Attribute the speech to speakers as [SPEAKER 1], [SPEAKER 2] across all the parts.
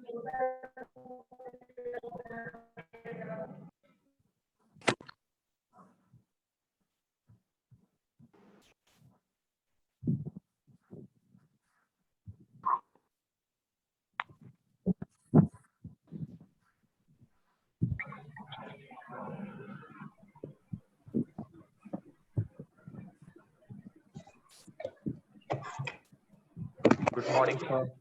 [SPEAKER 1] Good morning, sir.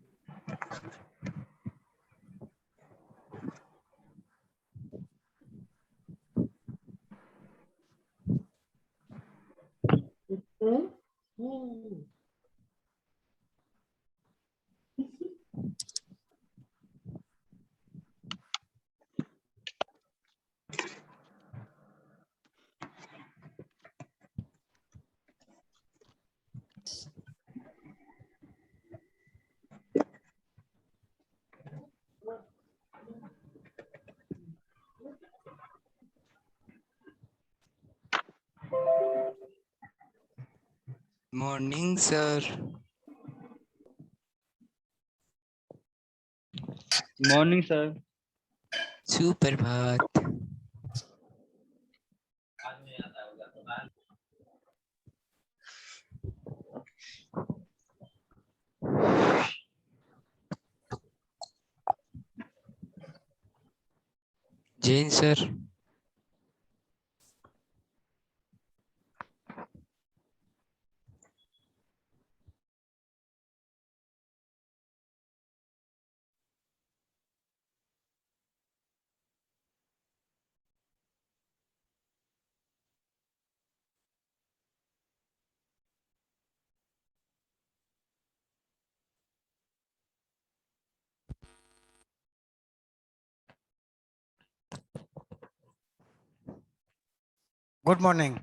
[SPEAKER 2] Morning, sir.
[SPEAKER 3] Morning, sir.
[SPEAKER 2] Suprabhat. Jain, sir.
[SPEAKER 4] Good morning.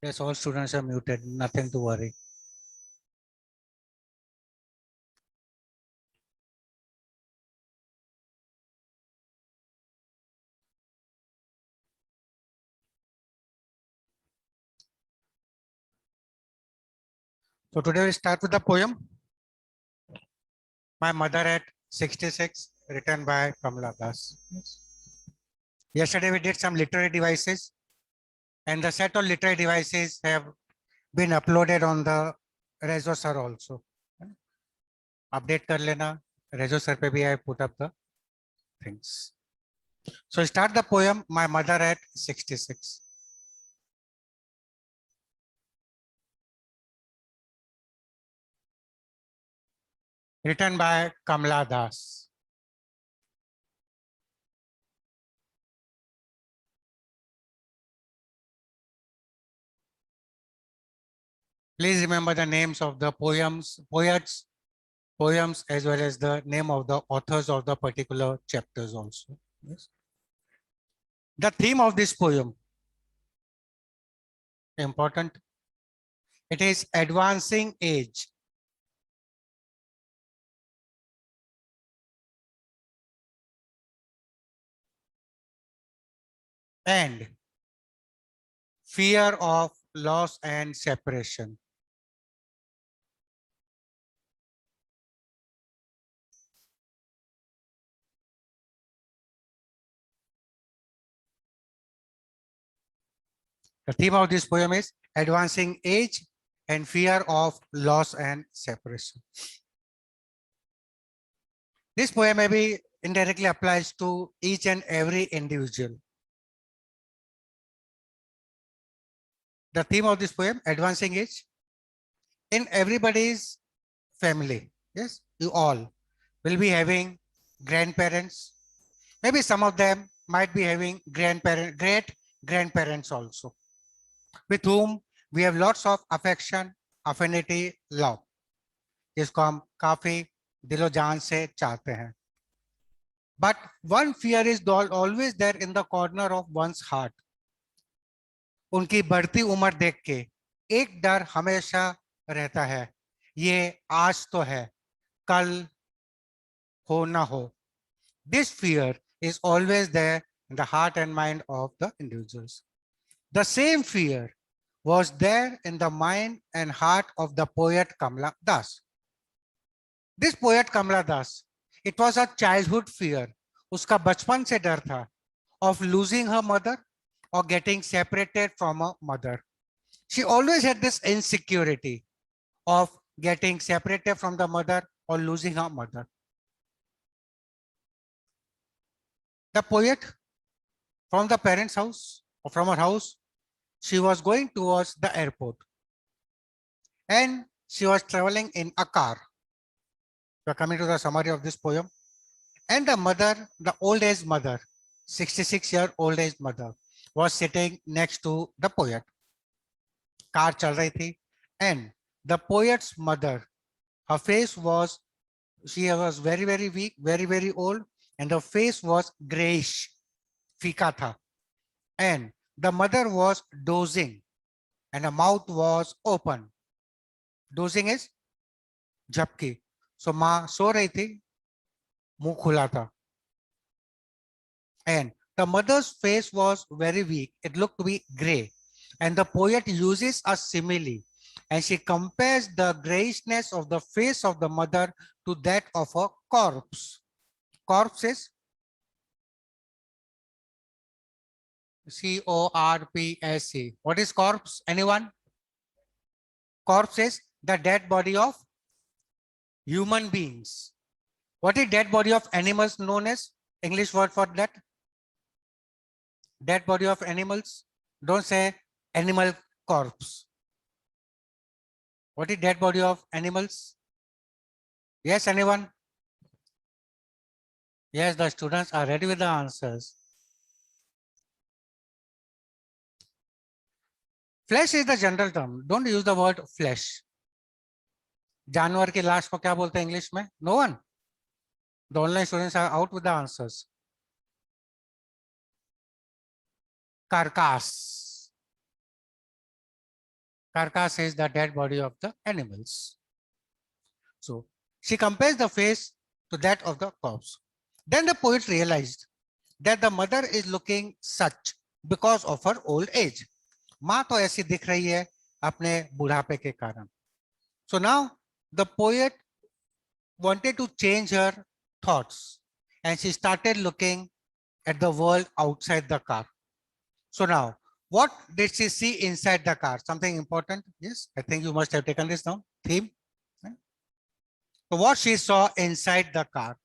[SPEAKER 4] Yes, all students are muted, nothing to worry. So today we start with the poem My Mother at 66, written by Kamala Das. Yesterday we did some literary devices, and the set of literary devices have been uploaded on the Rezo sir also. Update kar lena. Rezo sir pe bhi I put up the things. So start the poem My Mother at 66. Written by Kamala Das. Please remember the names of the poems, poets, poems, as well as the name of the authors of the particular chapters also. Yes. The theme of this poem, important, it is advancing age. And fear of loss and separation. The theme of this poem is advancing age and fear of loss and separation. This poem maybe indirectly applies to each and every individual. The theme of this poem, advancing age, in everybody's family. Yes, you all will be having grandparents. Maybe some of them might be having great grandparents also, with whom we have lots of affection, affinity, love. जिसको हम काफी दिलो जान से चाहते हैं. But one fear is always there in the corner of one's heart. उनकी बढ़ती उम्र देख के एक डर हमेशा रहता है. ये आज तो है, कल हो ना हो. This fear is always there in the heart and mind of the individuals. The same fear was there in the mind and heart of the poet Kamla Das. This poet Kamla Das, it was a childhood fear. उसका बचपन से डर था of losing her mother or getting separated from her mother. She always had this insecurity of getting separated from the mother or losing her mother. The poet from the parents' house or from her house, she was going towards the airport and she was traveling in a car. We are coming to the summary of this poem. And the mother, the old age mother, 66-year-old age mother, was sitting next to the poet. Car chal rahi thi, and the poet's mother, her face was, she was very, very weak, very, very old, and the face was grayish, fika tha. And the mother was dozing, and her mouth was open. Dozing is झपकी. So माँ सो रही थी, मुंह खुला था. And the mother's face was very weak. It looked to be gray. And the poet uses a simile and she compares the grayishness of the face of the mother to that of a corpse. Corpse is C-O-R-P-S-E. What is corpse? Anyone? Corpse is the dead body of human beings. What is dead body of animals known as? English word for that? Dead body of animals? Don't say animal corpse. What is dead body of animals? Yes, anyone? Yes, the students are ready with the answers. Flesh is the general term. Don't use the word flesh. जानवर की लाश को क्या बोलते हैं English में? No one. The online students are out with the answers. Carcass. Carcass is the dead body of the animals. So she compares the face to that of the corpse. Then the poet realized that the mother is looking such because of her old age. माँ तो ऐसी दिख रही है अपने बुढ़ापे के कारण. So now the poet wanted to change her thoughts and she started looking at the world outside the car. So now, what did she see inside the car? Something important? Yes, I think you must have taken this down. Theme. So what she saw inside the car?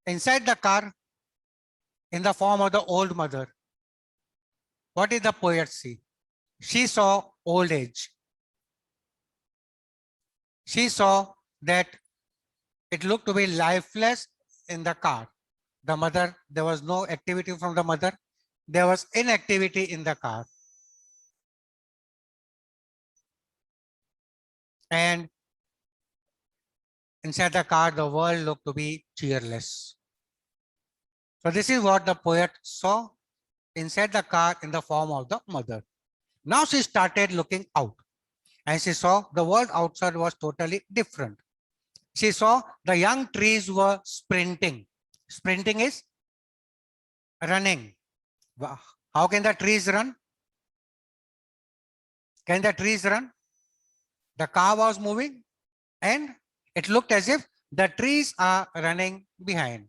[SPEAKER 4] Inside the car, in the form of the old mother, what did the poet see? She saw old age. She saw that it looked to be lifeless in the car. The mother, there was no activity from the mother. There was inactivity in the car. And inside the car, the world looked to be cheerless. So this is what the poet saw inside the car in the form of the mother. Now she started looking out and she saw the world outside was totally different. She saw the young trees were sprinting. Sprinting is running. How can the trees run? Can the trees run? The car was moving and it looked as if the trees are running behind.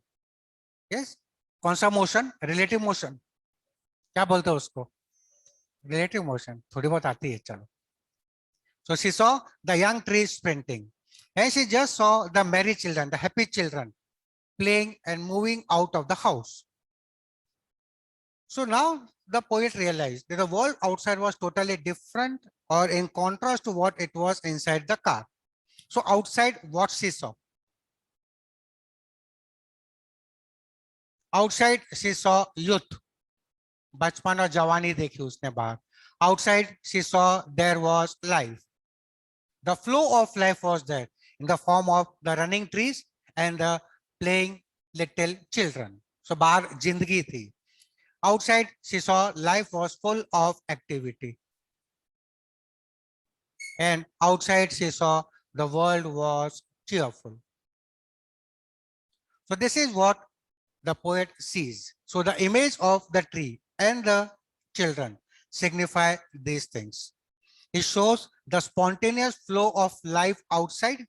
[SPEAKER 4] Yes? कौन सा motion? Relative motion. क्या बोलते हैं उसको? Relative motion. थोड़ी बहुत आती है, चलो. So she saw the young trees sprinting and she just saw the merry children, the happy children playing and moving out of the house. So now the poet realized that the world outside was totally different or in contrast to what it was inside the car. So outside, what she saw? Outside, she saw youth. बचपन और जवानी देखी उसने बाहर. Outside, she saw there was life. The flow of life was there in the form of the running trees and the playing little children. So बाहर जिंदगी थी. Outside, she saw life was full of activity. And outside, she saw the world was cheerful. So this is what the poet sees. So the image of the tree and the children signify these things. It shows the spontaneous flow of life outside.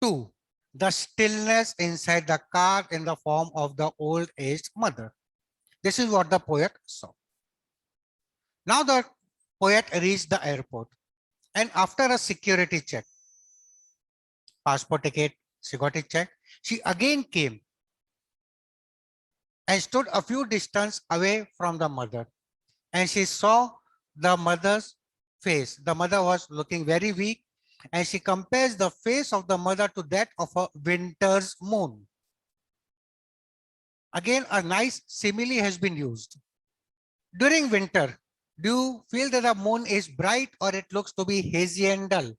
[SPEAKER 4] 2. The stillness inside the car in the form of the old aged mother. This is what the poet saw. Now the poet reached the airport, and after a security check, passport ticket, she got it checked. She again came and stood a few distance away from the mother, and she saw the mother's face. The mother was looking very weak, and she compares the face of the mother to that of a winter's moon. Again, a nice simile has been used. During winter, do you feel that the moon is bright or it looks to be hazy and dull?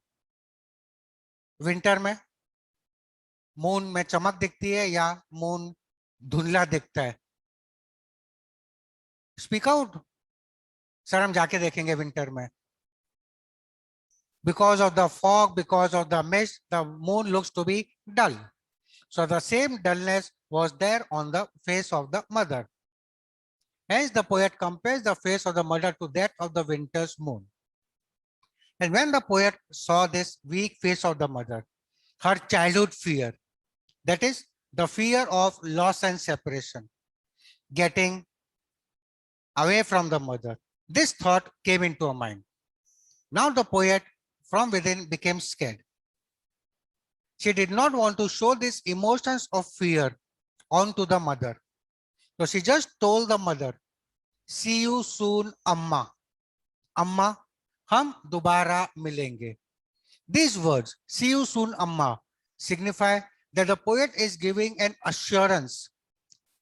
[SPEAKER 4] Winter में moon में चमक दिखती है या moon धुंधला दिखता है? Speak out sir, हम जाके देखेंगे विंटर में. Because of the fog, because of the mist, the moon looks to be dull. So the same dullness was there on the face of the mother. Hence the poet compares the face of the mother to that of the winter's moon. And when the poet saw this weak face of the mother, her childhood fear, that is the fear of loss and separation, getting away from the mother, this thought came into her mind. Now the poet from within became scared. She did not want to show these emotions of fear onto the mother. So she just told the mother, see you soon, Amma. Amma, hum dobara milenge. These words, see you soon, Amma, signify that the poet is giving an assurance,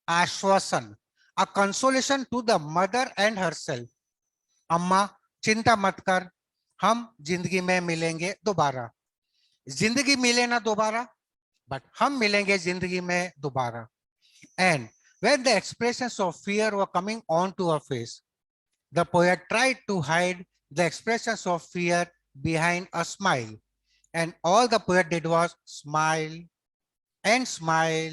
[SPEAKER 4] ashwasan, a consolation to the mother and herself. Amma, चिंता मत कर, हम जिंदगी में मिलेंगे दोबारा. जिंदगी मिले ना दोबारा, but हम मिलेंगे जिंदगी में दोबारा. And when the expressions of fear were coming onto her face, the poet tried to hide the expressions of fear behind a smile. And all the poet did was smile and smile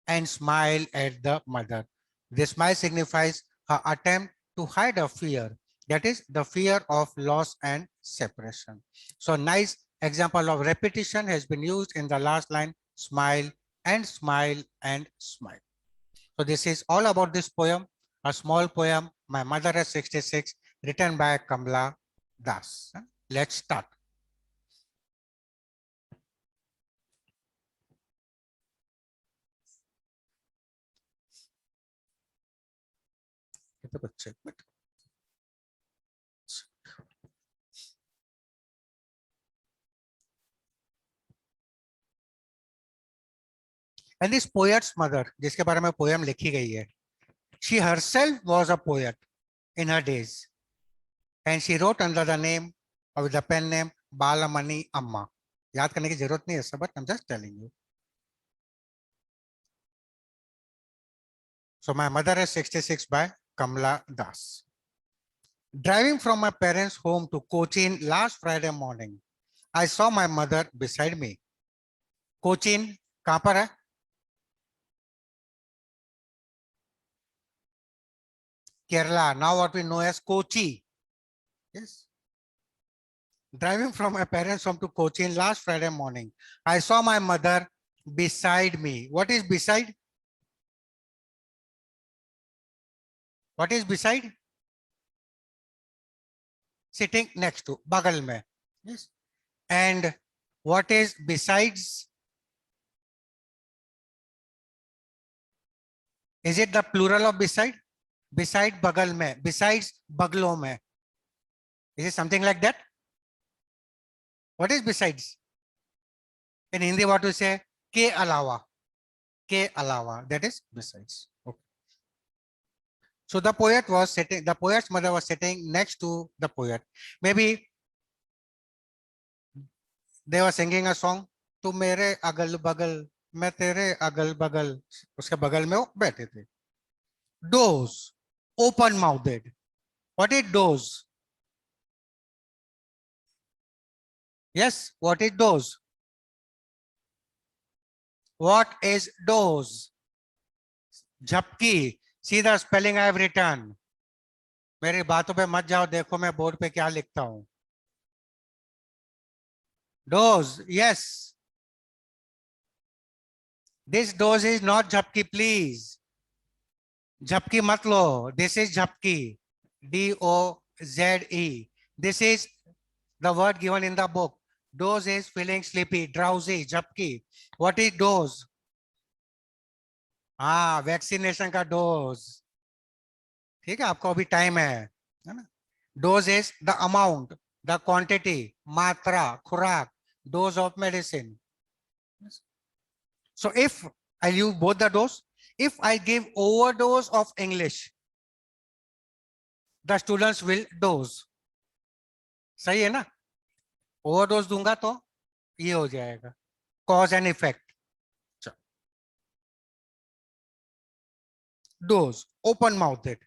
[SPEAKER 4] and smile at the mother. This smile signifies her attempt to hide a fear, that is the fear of loss and separation. So nice example of repetition has been used in the last line, smile and smile and smile. So this is all about this poem, a small poem, My Mother is 66, written by Kamla Das. Let's start. And this poet's mother, जिसके बारे में poem लिखी गई है, she herself was a poet in her days, and she wrote under the name or with the pen name Balamani Amma. याद करने की जरूरत नहीं है सब, but I'm just telling you. So My Mother is 66 by Kamla Das. Driving from my parents' home to Cochin last Friday morning, I saw my mother beside me. Cochin कहाँ पर है? Kerala, now what we know as Kochi. Yes. Driving from my parents' home to Cochin last Friday morning, I saw my mother beside me. What is beside? What is beside? Sitting next to, bagal mein. Yes. And what is besides? Is it the plural of beside? Beside bagal mein, besides baglo mein. Is it something like that? What is besides? In Hindi, what we say? Ke alawa. Ke alawa. That is besides. Okay. So the poet was sitting, the poet's mother was sitting next to the poet. Maybe they were singing a song. Tu mere agal bagal, मैं तेरे अगल बगल, उसके बगल में वो बैठे थे. Doze, open mouthed. What is doze? Yes, what is doze? What is doze? झपकी. See the spelling I have written. मेरी बातों पे मत जाओ, देखो मैं बोर्ड पे क्या लिखता हूं. Dose, yes. This dose is not झपकी, please. झपकी मत लो. This is झपकी. DOZE. This is the word given in the book. Dose is feeling sleepy, drowsy, झपकी. What is dose? हाँ, वैक्सीनेशन का डोज. ठीक है, आपको अभी टाइम है ना. Dose is the amount, the quantity, मात्रा, खुराक. Dose of medicine. So if I use both the dose, if I give overdose of English, the students will dose. सही है ना. ओवरडोज दूंगा तो ये हो जाएगा, cause and effect. Dose, open mouthed.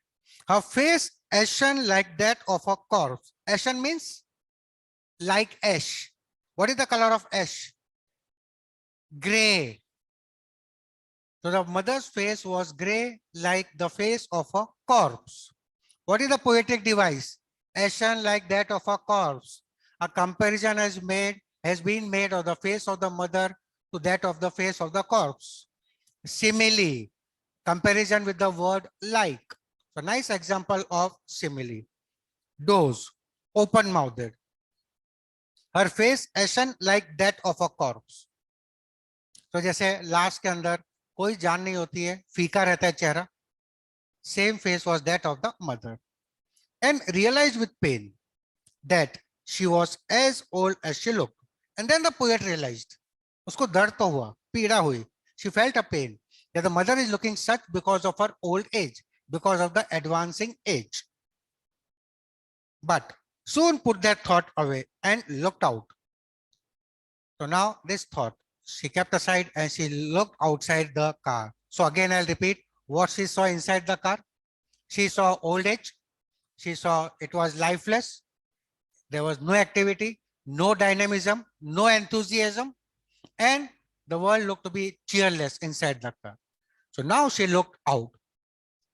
[SPEAKER 4] Her face ashen like that of a corpse. Ashen means like ash. What is the color of ash? Gray. So the mother's face was gray like the face of a corpse. What is the poetic device? Ashen like that of a corpse. A comparison has been made of the face of the mother to that of the face of the corpse. Simile, comparison with the word like. So nice example of simile. Dose, open mouthed. Her face ashen like that of a corpse. तो जैसे last के अंदर कोई जान नहीं होती है, फीका रहता है चेहरा. Same face was that of the mother. And realized with pain that she was as old as she looked. And then the poet realized, उसको दर्द तो हुआ, पीड़ा हुई. She felt a pain that the mother is looking such because of her old age, because of the advancing age. But soon put that thought away and looked out. So now this thought, she kept aside and she looked outside the car. So again, I'll repeat what she saw inside the car. She saw old age. She saw it was lifeless. There was no activity, no dynamism, no enthusiasm, and the world looked to be cheerless inside the car. So now she looked out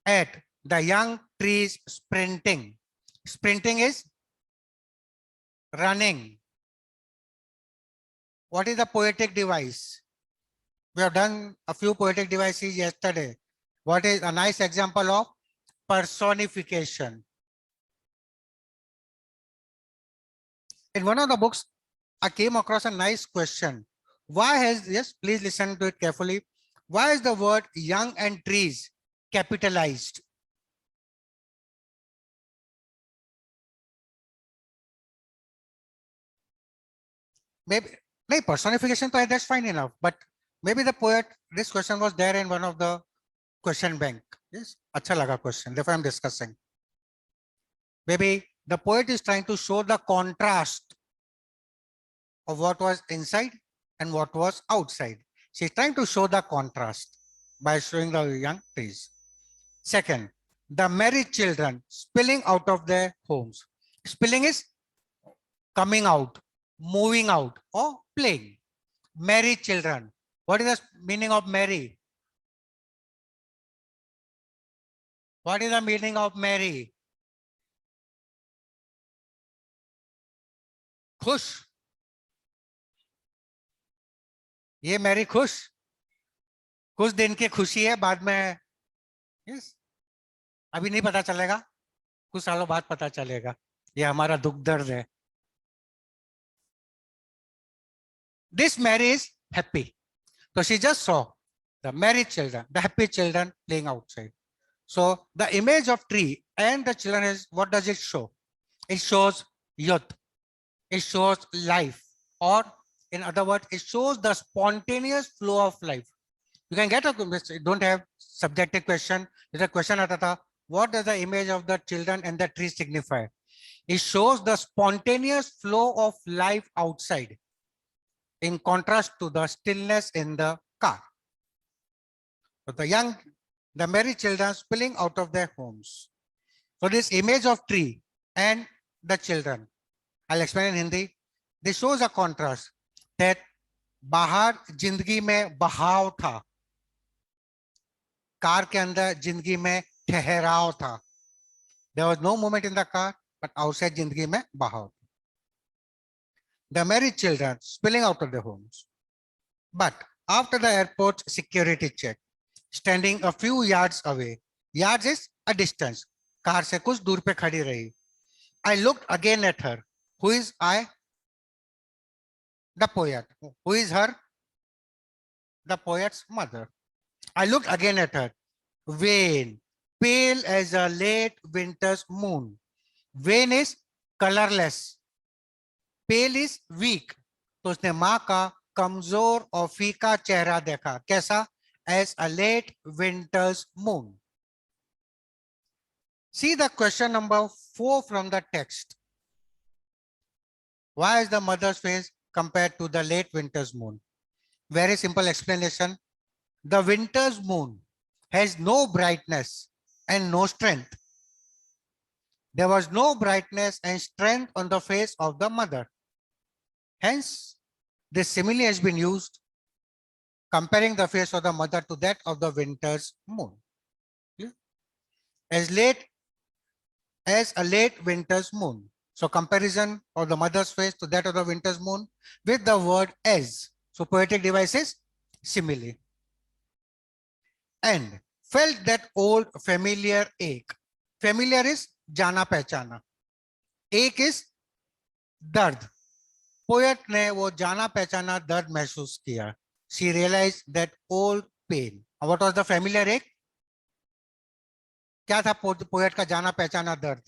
[SPEAKER 4] at the young trees sprinting. Sprinting is running. What is the poetic device? We have done a few poetic devices yesterday. What is a nice example of personification? In one of the books, I came across a nice question. Why has, yes, please listen to it carefully. Why is the word young and trees capitalized? Maybe, no, personification, that's fine enough. But maybe the poet, this question was there in one of the question bank. Yes, acha laga question. Therefore, I'm discussing. Maybe the poet is trying to show the contrast of what was inside and what was outside. She's trying to show the contrast by showing the young trees. Second, the married children spilling out of their homes. Spilling is coming out, moving out, or playing. Married children. What is the meaning of marry? What is the meaning of marry? खुश. ये Mary खुश. कुछ दिन की खुशी है, बाद में यस अभी नहीं पता चलेगा, कुछ सालों बाद पता चलेगा. ये हमारा दुख दर्द है. This Mary is happy. So she just saw the married children, the happy children playing outside. So the image of tree and the children is, what does it show? It shows youth. It shows life. Or in other words, it shows the spontaneous flow of life. You can get a, don't have subjective question. There's a question aata tha, what does the image of the children and the tree signify? It shows the spontaneous flow of life outside, in contrast to the stillness in the car. So the married children spilling out of their homes. So this image of tree and the children, I'll explain in Hindi. This shows a contrast that bahar jindagi mein bahav tha. Car के अंदर जिंदगी में ठहराव था. There was no movement in the car, but outside जिंदगी में बहाव. The married children spilling out of their homes. But after the airport security check, standing a few yards away, yards is a distance, car से कुछ दूर पे खड़ी रही. I looked again at her. Who is I? The poet. Who is her? The poet's mother. I looked again at her. Wan, pale as a late winter's moon. Wan is colorless. Pale is weak. तो उसने माँ का कमजोर और फीका चेहरा देखा. कैसा? As a late winter's moon. See the question number 4 from the text. Why is the mother's face compared to the late winter's moon? Very simple explanation. The winter's moon has no brightness and no strength. There was no brightness and strength on the face of the mother. Hence, this simile has been used comparing the face of the mother to that of the winter's moon. As a late winter's moon. So comparison of the mother's face to that of the winter's moon with the word as. So poetic device is simile. And felt that old familiar ache. Familiar is jana pehchana. Ache is dard. Poet ने वो जाना पहचाना दर्द महसूस किया. She realized that old pain. What was the familiar ache? क्या था poet का जाना पहचाना दर्द?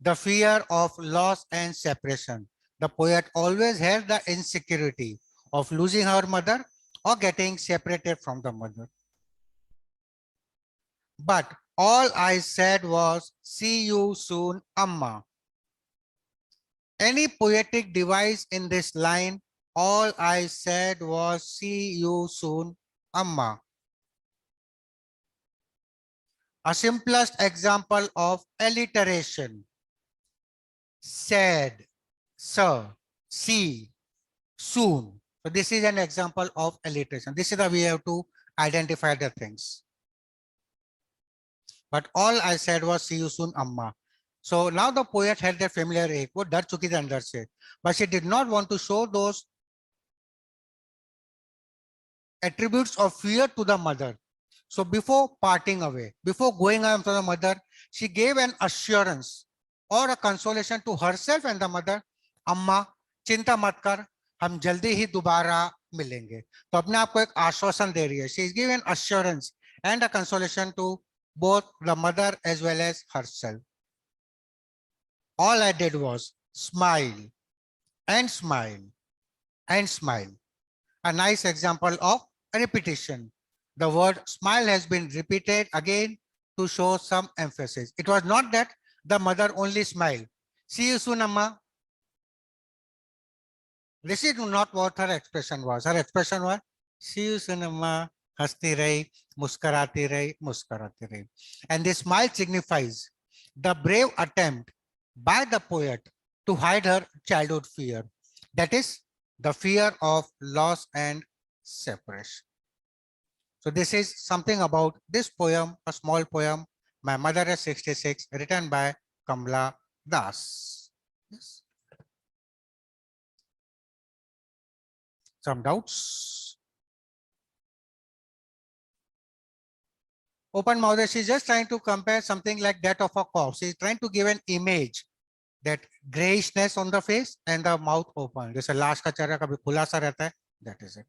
[SPEAKER 4] The fear of loss and separation. The poet always had the insecurity of losing her mother or getting separated from the mother. But all I said was, see you soon, Amma. Any poetic device in this line, all I said was, see you soon, Amma. A simplest example of alliteration. Said, sir, see, soon. So this is an example of alliteration. This is the way we have to identify the things. But all I said was, see you soon, Amma. So now the poet had that familiar ache. वो डर चुकी थी अंदर से. But she did not want to show those attributes of fear to the mother. So before parting away, before going away from the mother, she gave an assurance or a consolation to herself and the mother. अम्मा चिंता मत कर, हम जल्दी ही दोबारा मिलेंगे. तो अपने आप को एक आश्वासन दे रही है. She is giving assurance and a consolation to both the mother as well as herself. All I did was smile and smile and smile. A nice example of a repetition. The word smile has been repeated again to show some emphasis. It was not that the mother only smiled. See you soon, Amma. This is not what her expression was. Her expression was, see you soon, Amma. हंसती रही, मुस्कुराती रही, मुस्कुराती रही. And this smile signifies the brave attempt by the poet to hide her childhood fear. That is the fear of loss and separation. So this is something about this poem, a small poem, My Mother is 66, written by Kamla Das. Yes. Some doubts? Open mouth, she's just trying to compare something like that of a corpse. She's trying to give an image, that grayishness on the face and the mouth open. जैसे लाश का चेहरा कभी खुला सा रहता है. That is it.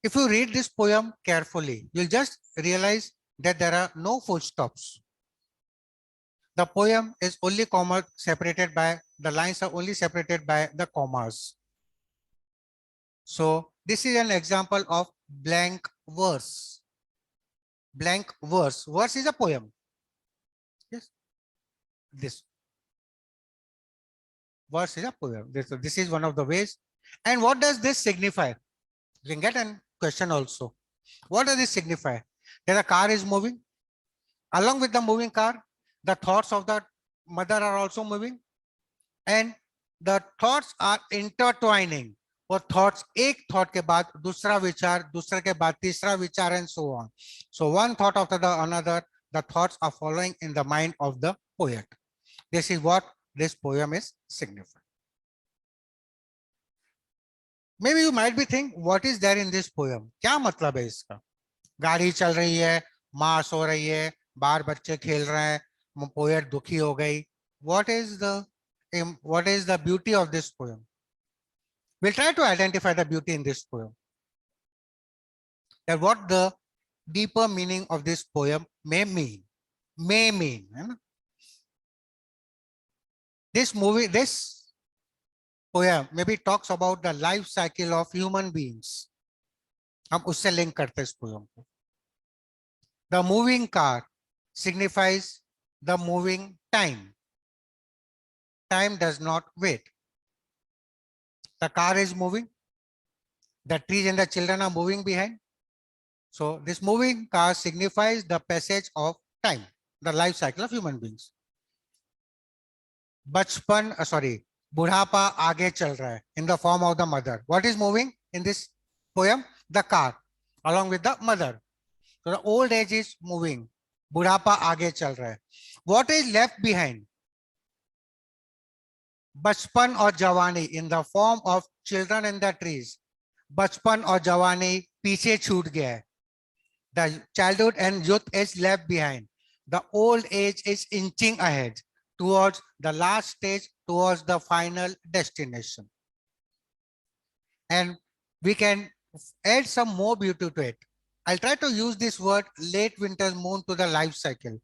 [SPEAKER 4] If you read this poem carefully, you'll just realize that there are no full stops. The poem is only comma separated by, the lines are only separated by the commas. So this is an example of blank verse. Blank verse. Verse is a poem. Yes. This verse is a poem. This is one of the ways. And what does this signify? You can get a question also. What does this signify? That a car is moving. Along with the moving car, the thoughts of the mother are also moving. And the thoughts are intertwining. वो thoughts एक thought के बाद दूसरा विचार, दूसरे के बाद तीसरा विचार, and so on. So one thought after the another, the thoughts are following in the mind of the poet. This is what this poem is signifying. Maybe you might be thinking, what is there in this poem? क्या मतलब है इसका? गाड़ी चल रही है, माँ सो रही है, बाहर बच्चे खेल रहे हैं, पोएट दुखी हो गई. What is the beauty of this poem? We'll try to identify the beauty in this poem. That what the deeper meaning of this poem may mean. This poem maybe talks about the life cycle of human beings. हम उससे link करते हैं इस poem को. The moving car signifies the moving time. Time does not wait. The car is moving. The trees and the children are moving behind. So this moving car signifies the passage of time, the life cycle of human beings. बुढ़ापा आगे चल रहा है in the form of the mother. What is moving in this poem? The car along with the mother. So the old age is moving. बुढ़ापा आगे चल रहा है. What is left behind? बचपन और जवानी in the form of children and the trees. बचपन और जवानी पीछे छूट गया है. The childhood and youth is left behind. The old age is inching ahead towards the last stage, towards the final destination. And we can add some more beauty to it. I'll try to use this word late winter moon to the life cycle.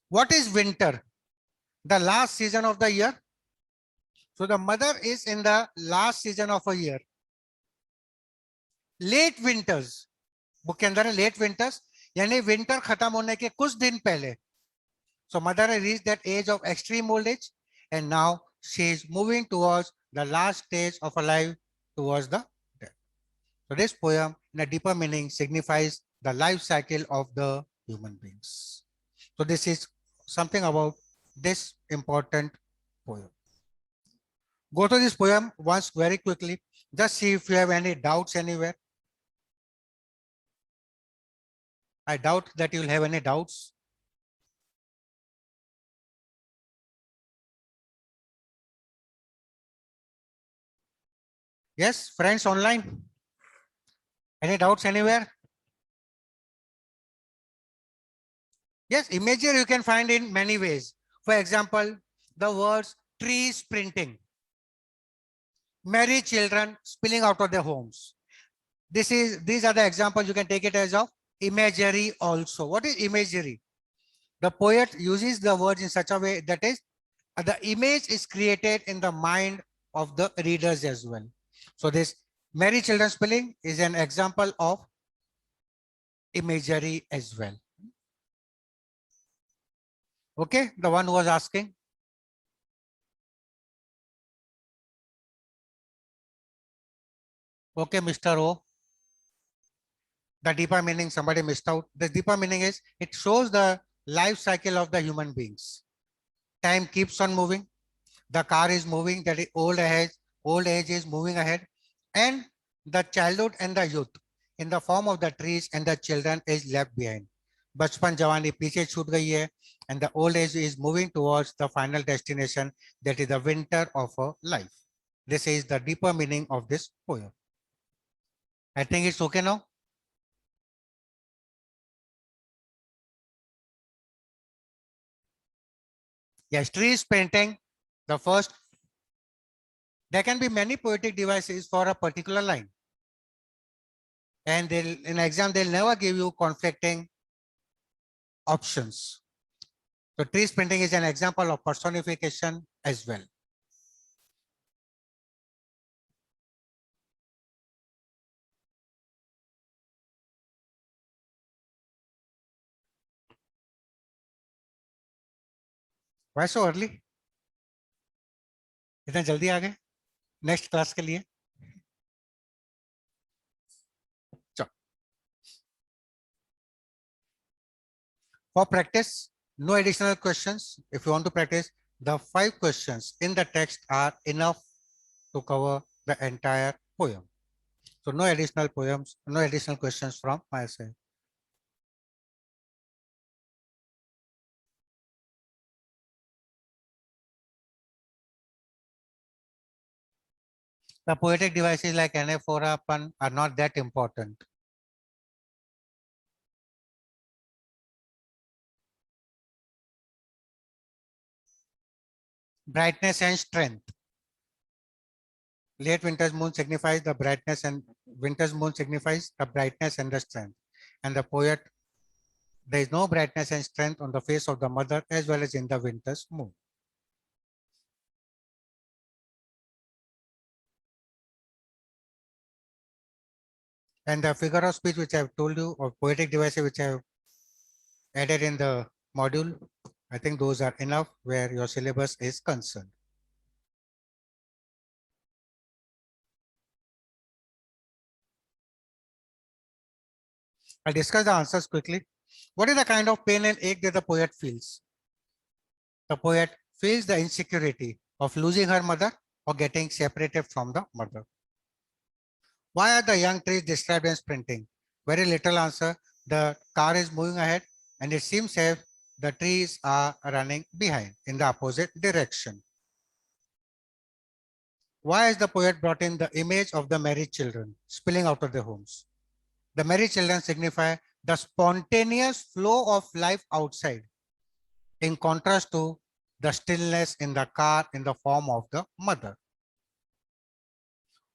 [SPEAKER 4] What is winter? The last season of the year. So the mother is in the last season of a year. Late winters. Book के अंदर है late winters, यानी winter खत्म होने के कुछ दिन पहले. So mother has reached that age of extreme old age, and now she is moving towards the last stage of her life, towards the death. So this poem, in a deeper meaning, signifies the life cycle of the human beings. So this is something about this important poem. Go to this poem once very quickly. Just see if you have any doubts anywhere. I doubt that you will have any doubts. Yes, friends online. Any doubts anywhere? Yes, imagery you can find in many ways. For example, the words tree sprinting, merry children spilling out of their homes. These are the examples. You can take it as of imagery also. What is imagery? The poet uses the words in such a way that is the image is created in the mind of the readers as well. So this merry children spilling is an example of imagery as well. Okay, the one who was asking. Okay, Mr. O. The deeper meaning somebody missed out. The deeper meaning is it shows the life cycle of the human beings. Time keeps on moving. The car is moving, that is old age is moving ahead. And the childhood and the youth in the form of the trees and the children is left behind. बचपन जवानी पीछे छूट गई है, and the old age is moving towards the final destination, that is the winter of a life. This is the deeper meaning of this poem. I think it's okay now. Yes, trees painting, the first. There can be many poetic devices for a particular line. And in exam, they'll never give you conflicting options. So trees painting is an example of personification as well. Why so early? इतना जल्दी आ गए next class के लिए? For practice, no additional questions. If you want to practice, the 5 questions in the text are enough to cover the entire poem. So no additional poems, no additional questions from my side. The poetic devices like anaphora, pun are not that important. Brightness and strength. Late winter's moon signifies the brightness, and winter's moon signifies the brightness and the strength. And the poet, there is no brightness and strength on the face of the mother as well as in the winter's moon. And the figure of speech which I have told you, or poetic devices which I have added in the module, I think those are enough where your syllabus is concerned. I'll discuss the answers quickly. What is the kind of pain and ache that the poet feels? The poet feels the insecurity of losing her mother or getting separated from the mother. Why are the young trees described as sprinting? Very little answer. The car is moving ahead and it seems as if the trees are running behind in the opposite direction. Why has the poet brought in the image of the married children spilling out of their homes? The married children signify the spontaneous flow of life outside, in contrast to the stillness in the car in the form of the mother.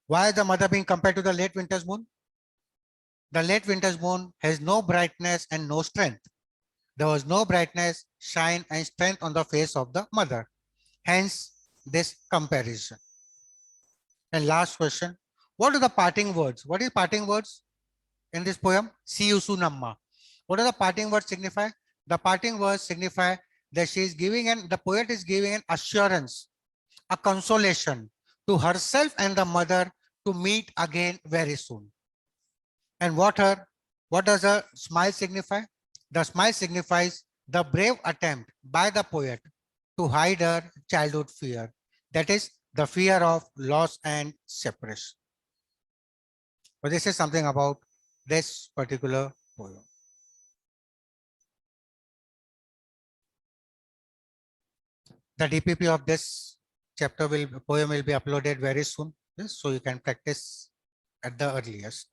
[SPEAKER 4] Why is the mother being compared to the late winter's moon? The late winter's moon has no brightness and no strength. There was no brightness, shine, and strength on the face of the mother. Hence, this comparison. And last question, what are the parting words? What is parting words in this poem? See you soon, Amma. What do the parting words signify? The parting words signify that she is giving, and the poet is giving an assurance, a consolation to herself and the mother to meet again very soon. And what does a smile signify? The smile signifies the brave attempt by the poet to hide her childhood fear. That is the fear of loss and separation. But this is something about this particular poem. The DPP of this poem will be uploaded very soon. Yes, so you can practice at the earliest.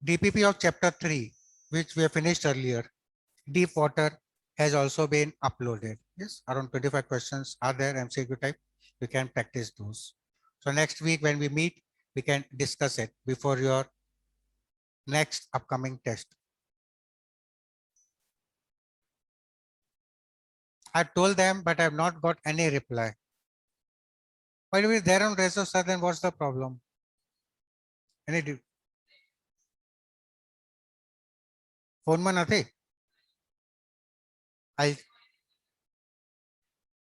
[SPEAKER 4] DPP of chapter 3, which we have finished earlier, deep water, has also been uploaded. Yes, around 25 questions are there, MCQ type. You can practice those. So next week when we meet, we can discuss it before your next upcoming test. I told them, but I have not got any reply. But if it's there on Rezo, sir, then what's the problem? Any phone man nathi?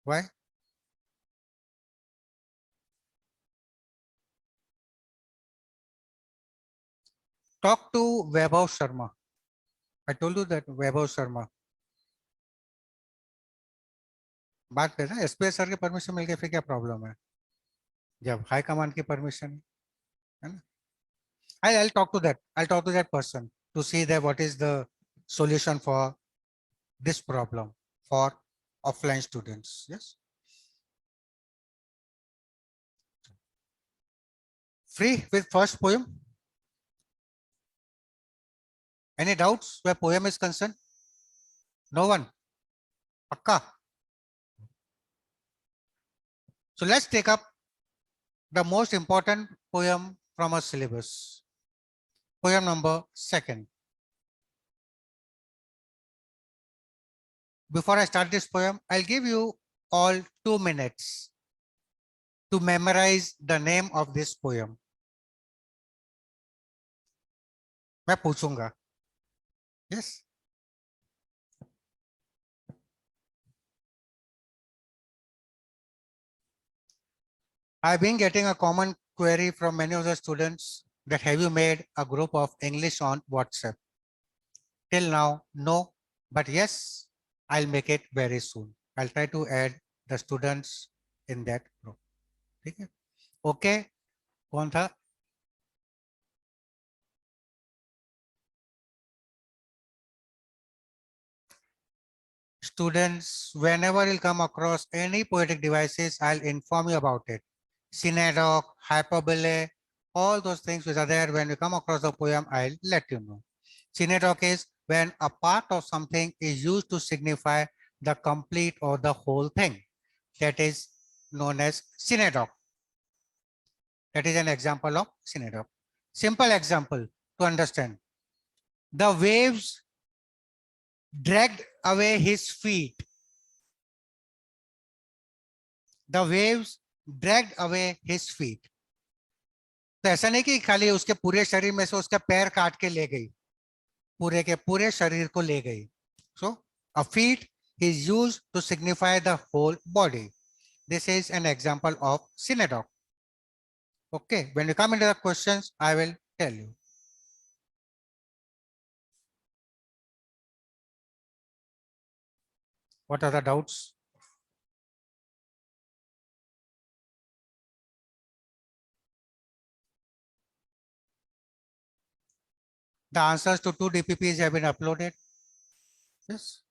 [SPEAKER 4] Why? Talk to Vaibhav Sharma. I told you that Vaibhav Sharma. बात कर रहे हैं SPS sir के permission मिल गया फिर क्या problem है जब हाई कमांड की परमिशन है ना I'll talk to that person to see that what is the solution for this problem for offline students. Yes. Free with first poem. Any doubts where poem is concerned? No one. Akka. So let's take up the most important poem from our syllabus. Poem number 2. Before I start this poem, I'll give you all 2 minutes to memorize the name of this poem. मैं पूछूंगा. Yes. I've been getting a common query from many of the students that have you made a group of English on WhatsApp? Till now, no, But yes, I'll make it very soon. I'll try to add the students in that group. Okay. Okay. कौन था? Students, whenever you'll come across any poetic devices, I'll inform you about it. Synecdoche, hyperbole, all those things which are there. When you come across the poem, I'll let you know. Synecdoche is when a part of something is used to signify the complete or the whole thing. That is known as synecdoche. That is an example of synecdoche. Simple example to understand. The waves dragged away his feet. The waves dragged away his feet. तो ऐसा नहीं कि खाली उसके पूरे शरीर में से उसका पैर काट के ले गई, पूरे के पूरे शरीर को ले गई. So a feet is used to signify the whole body. This is an example of synecdoche. Okay, when you come into the questions, I will tell you. What are the doubts? The answers to 2 DPPs have been uploaded. Yes.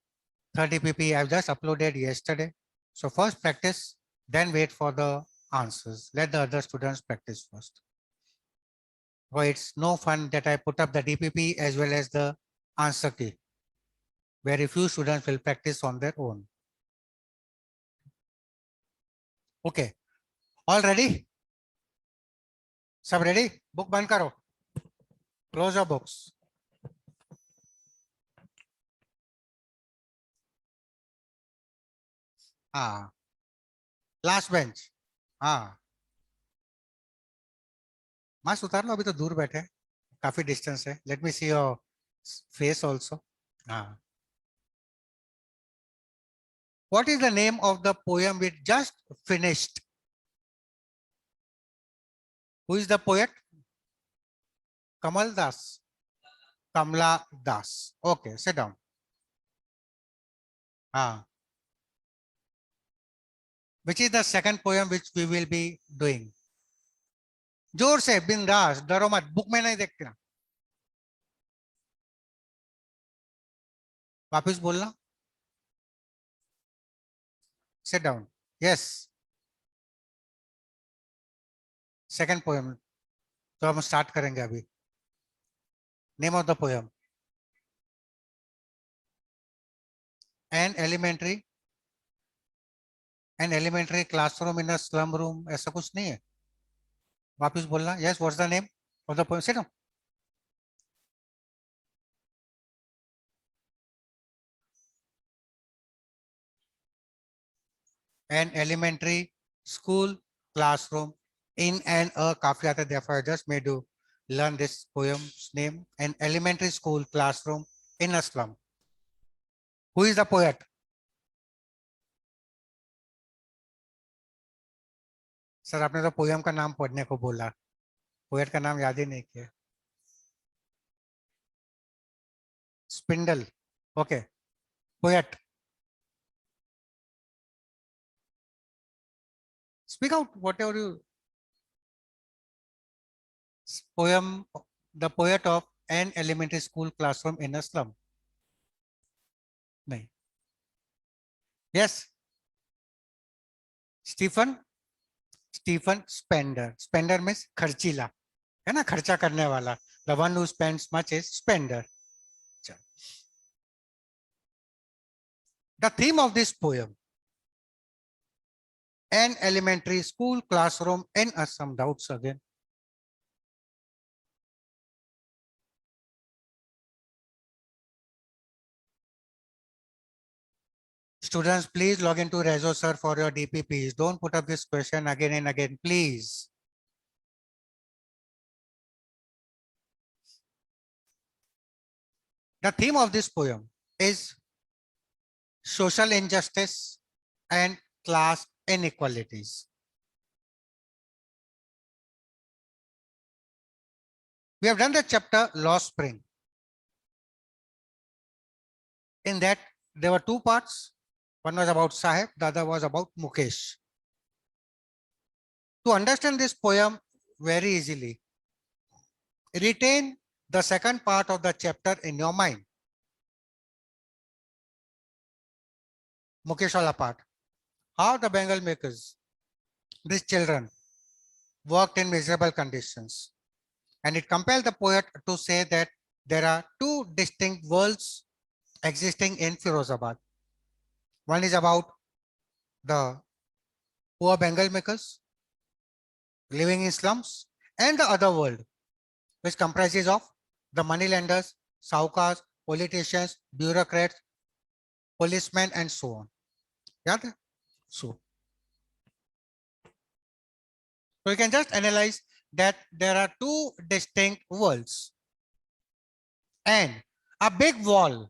[SPEAKER 4] 3rd DPP I have just uploaded yesterday. So first practice, then wait for the answers. Let the other students practice first. Well, it's no fun that I put up the DPP as well as the answer key. Very few students will practice on their own. Okay. All ready? Sub ready? Book बंद करो. Close your books. हाँ. Last bench. हाँ. Mask उतार लो, अभी तो दूर बैठे, काफी डिस्टेंस है. Let me see your face also. हाँ. What is the name of the poem we just finished? Who is the poet? Kamal Das. Kamla Das. Okay, sit down. Ah. Which is the second poem which we will be doing? जोर से, बिंदास, डरो मत, book में नहीं देखते ना. वापिस बोलना. Sit down. Yes. Second poem. तो हम स्टार्ट करेंगे अभी. Name of the poem. An elementary classroom in a slum room. ऐसा कुछ नहीं है. वापिस बोलना. Yes, what's the name of the poem? Sit down. An elementary school classroom in an a काफी आता है, therefore I just made you learn this poem's name. An elementary school classroom in a slum. Who is the poet? Sir आपने तो poem का नाम पढ़ने को बोला, पोएट का नाम याद ही नहीं किया. Spindle. Okay. Poet. Speak out whatever you. Poem, the poet of an elementary school classroom in a slum. नहीं. Yes. Stephen Spender. Spender means खर्चीला, है ना, खर्चा करने वाला. The one who spends much is spender. The theme of this poem, an elementary school classroom in a, some doubts again. Students, please log into Rezo sir for your DPPs. Don't put up this question again and again, please. The theme of this poem is social injustice and class inequalities. We have done the chapter Lost Spring. In that, there were two parts. One was about Sahib, the other was about Mukesh. To understand this poem very easily, retain the second part of the chapter in your mind. Mukesh wala part. How the Bengal makers, these children, worked in miserable conditions. And it compelled the poet to say that there are two distinct worlds existing in Firozabad. One is about the poor Bengal makers living in slums, and the other world, which comprises of the moneylenders, saukars, politicians, bureaucrats, policemen, and so on. Yeah. So you can just analyze that there are two distinct worlds and a big wall.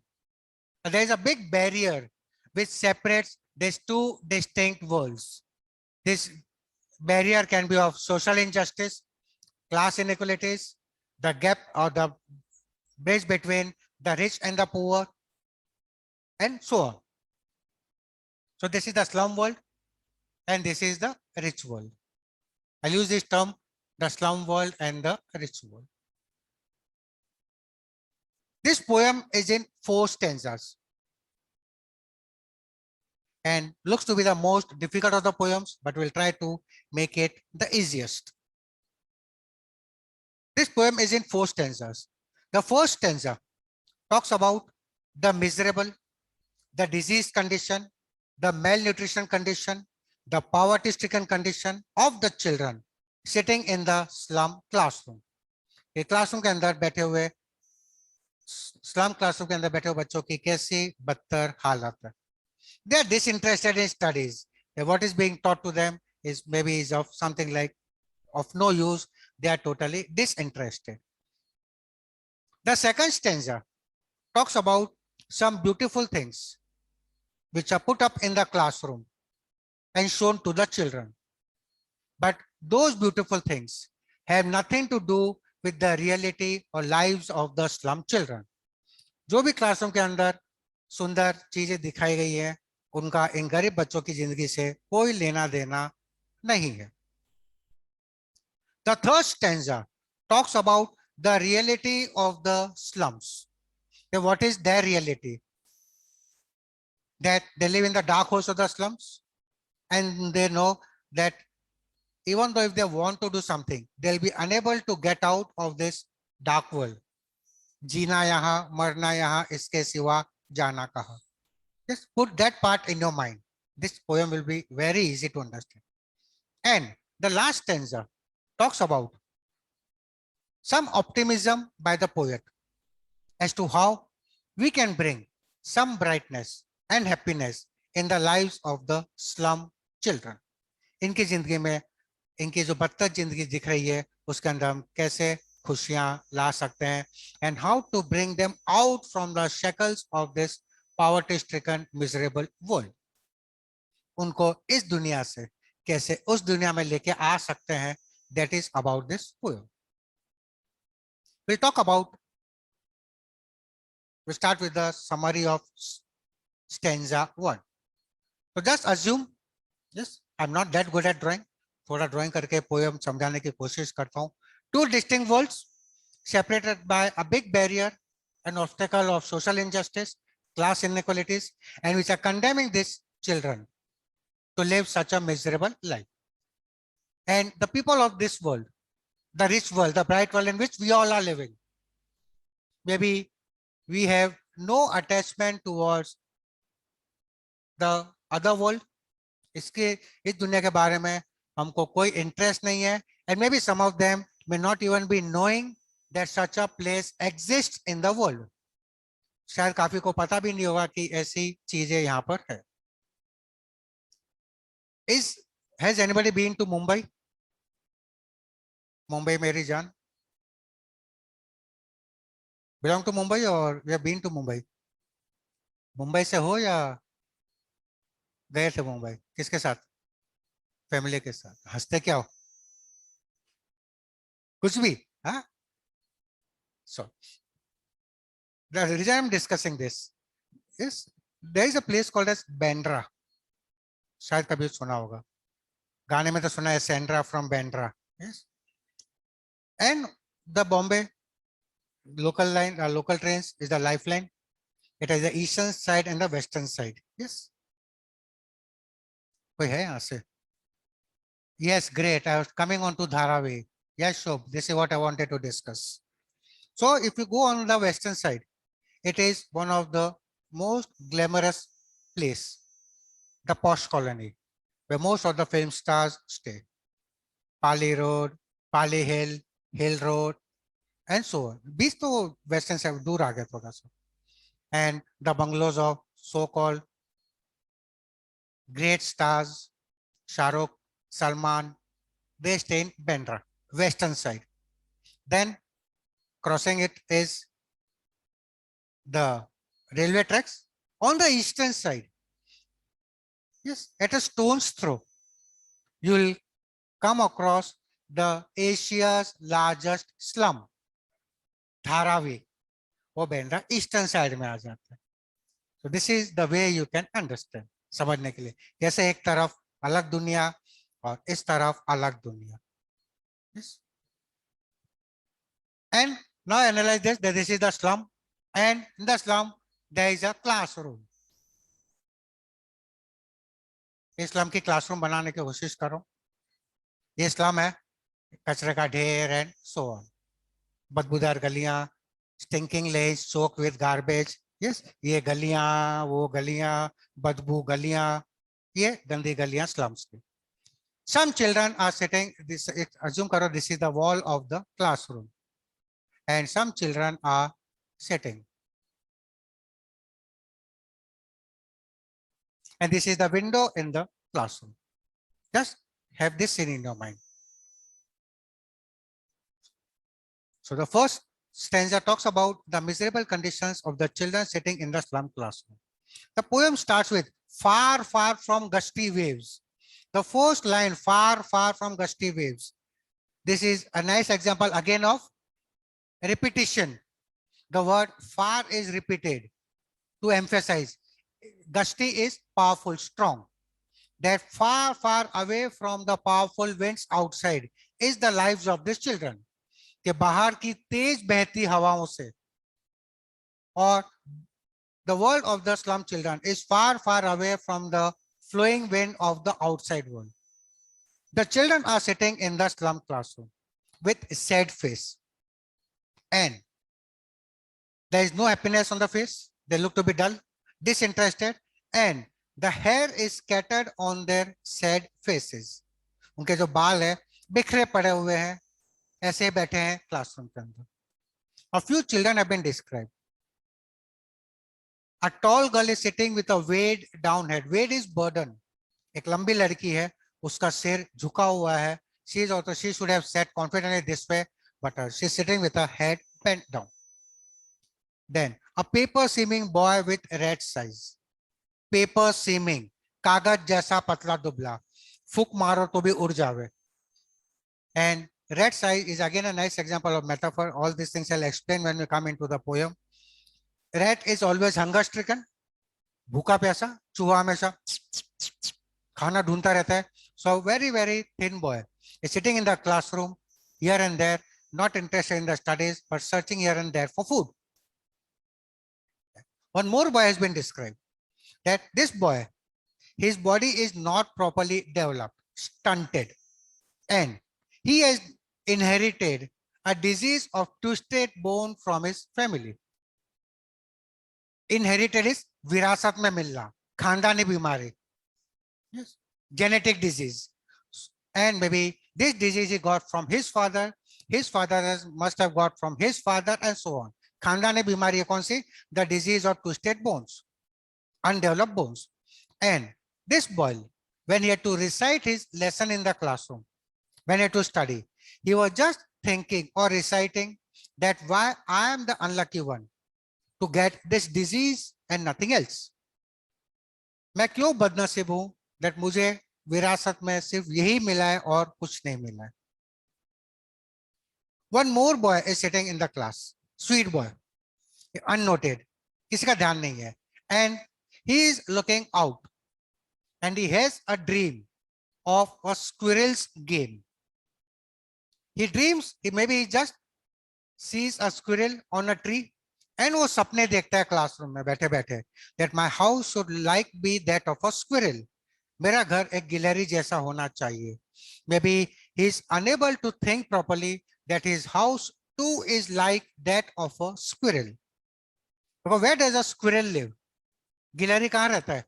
[SPEAKER 4] There is a big barrier which separates these two distinct worlds. This barrier can be of social injustice, class inequalities, the gap or the bridge between the rich and the poor, and so on. So this is the slum world and this is the rich world. I'll use this term, the slum world and the rich world. This poem is in 4 stanzas and looks to be the most difficult of the poems, but we'll try to make it the easiest. This poem is in 4 stanzas. The first stanza talks about the miserable, the diseased condition, the malnutrition condition, the poverty-stricken condition of the children sitting in the slum classroom. ये classroom के अंदर बैठे हुए slum classroom के अंदर बैठे हुए बच्चों की कैसी बदतर हालत है. They are disinterested in studies. What is being taught to them is maybe is of something like of no use. They are totally disinterested. The second stanza talks about some beautiful things which are put up in the classroom and shown to the children. But those beautiful things have nothing to do with the reality or lives of the slum children. जो भी classroom के अंदर सुंदर चीजें दिखाई गई है, उनका इन गरीब बच्चों की जिंदगी से कोई लेना देना नहीं है. The third stanza talks about the reality of the slums. What is their reality? That they live in the dark holes of the slums and they know that even though if they want to do something, they'll be unable to get out of this dark world. जीना यहाँ, मरना यहाँ, इसके सिवा जाना कहाँ. Just put that part in your mind. This poem will be very easy to understand. And the last stanza talks about some optimism by the poet as to how we can bring some brightness and happiness in the lives of the slum children. इनकी जिंदगी में इनकी जो बदतर जिंदगी दिख रही है उसके अंदर हम कैसे खुशियां ला सकते हैं and how to bring them out from the shackles of this poverty stricken miserable world. उनको इस दुनिया से कैसे उस दुनिया में लेके आ सकते हैं, that is about this poem. We'll talk about, we'll start with the summary of stanza 1. So just assume, yes, I'm not that good at drawing. थोड़ा ड्राइंग करके पोएम समझाने की कोशिश करता हूँ. Two distinct worlds separated by a big barrier, an obstacle of social injustice, class inequalities, and which are condemning these children to live such a miserable life. And the people of this world, the rich world, the bright world in which we all are living, maybe we have no attachment towards the other world. इसके इस दुनिया के बारे में हमको कोई interest नहीं है, and maybe some of them may not even be knowing that such a place exists in the world. शायद काफी को पता भी नहीं होगा कि ऐसी चीजें यहाँ पर है. Has anybody been to Mumbai? Mumbai मेरी जान. Belong to Mumbai or you have been to Mumbai? Mumbai से हो या गए थे मुंबई? किसके साथ? फैमिली के साथ. हंसते क्या हो? कुछ भी? हाँ? So the reason I'm discussing this is there is a place called as Bandra. शायद कभी सुना होगा, गाने में तो सुना है Sandra from Bandra. Yes. And the Bombay local line, local trains is the lifeline. It has the eastern side and the western side. Yes. कोई है यहाँ से? Yes, great. I was coming on to Dharavi. Yes, Shobh, this is what I wanted to discuss. So if you go on the western side, it is one of the most glamorous place, the posh colony, where most of the film stars stay. Pali Road, Pali Hill, Hill Road, and so on. Beach to western side dur aa gaya thoda sa. And the bungalows of so-called great stars, Shah Rukh, Salman, they stay in Bandra, western side. Then crossing it is the railway tracks on the eastern side. Yes, at a stone's throw, you will come across the Asia's largest slum, Dharavi. वो Bandra eastern side में आ जाता है. So this is the way you can understand, समझने के लिए. जैसे एक तरफ अलग दुनिया और इस तरफ अलग दुनिया. Yes. And now analyze this, that this is the slum, and in the slum there is a classroom. इस slum की classroom बनाने की कोशिश करो. ये slum है, कचरे का ढेर and so on. बदबूदार गलियां, stinking lanes choked with garbage. Yes, ये गलियां, वो गलियां, बदबू गलियां, ये गंदी गलियां slums की. Some children are sitting, this assume करो this is the wall of the classroom, and some children are sitting. And this is the window in the classroom. Just have this scene in your mind. So the first stanza talks about the miserable conditions of the children sitting in the slum classroom. The poem starts with far, far from gusty waves. The first line, far, far from gusty waves. This is a nice example again of repetition. The word far is repeated to emphasize. Gusty is powerful, strong. That far, far away from the powerful winds outside is the lives of these children. कि बाहर की तेज बहती हवाओं से, और the world of the slum children is far, far away from the flowing wind of the outside world. The children are sitting in the slum classroom with a sad face, and there is no happiness on the face. They look to be dull, disinterested, and the hair is scattered on their sad faces. उनके जो बाल है बिखरे पड़े हुए हैं, ऐसे बैठे हैं क्लासरूम के अंदर. A few children have been described. A tall girl is sitting with a weighed down head. Weighed is burden. एक लंबी लड़की है, उसका सिर झुका हुआ है. She should have sat confidently this way, but she's sitting with her head bent down. Then a paper seeming boy with red size. Paper seeming, कागज जैसा पतला दुबला, फूक मारो तो भी उड़ जावे. And red size is again a nice example of metaphor. All these things I'll explain when we come into the poem. Rat is always hunger stricken, भूखा प्यासा, चूहा हमेशा खाना ढूंढता रहता है. So very, very thin boy is sitting in the classroom here and there, not interested in the studies, but searching here and there for food. One more boy has been described. That this boy, his body is not properly developed, stunted, and he has inherited a disease of twisted bone from his family. Inherited is विरासत में मिलना, खानदानी बीमारी, yes, genetic disease, and maybe this disease he got from his father must have got from his father, and so on. खानदानी बीमारी है कौन सी? The disease of twisted bones, undeveloped bones. And this boy, when he had to recite his lesson in the classroom, when he had to study, he was just thinking or reciting that why I am the unlucky one to get this disease and nothing else. मैं क्यों बदनसीब हूं that मुझे विरासत में सिर्फ यही मिला है और कुछ नहीं मिला है. One more boy is sitting in the class, sweet boy, unnoted, किसी का ध्यान नहीं है, and he is looking out and he has a dream of a squirrel's game. He dreams, he just sees a squirrel on a tree and वो सपने देखता है classroom में बैठे बैठे that my house should like be that of a squirrel. मेरा घर एक गिलहरी जैसा होना चाहिए. Maybe he is unable to think properly that his house too is like that of a squirrel. Because where does a squirrel live? गिलहरी कहाँ रहता है?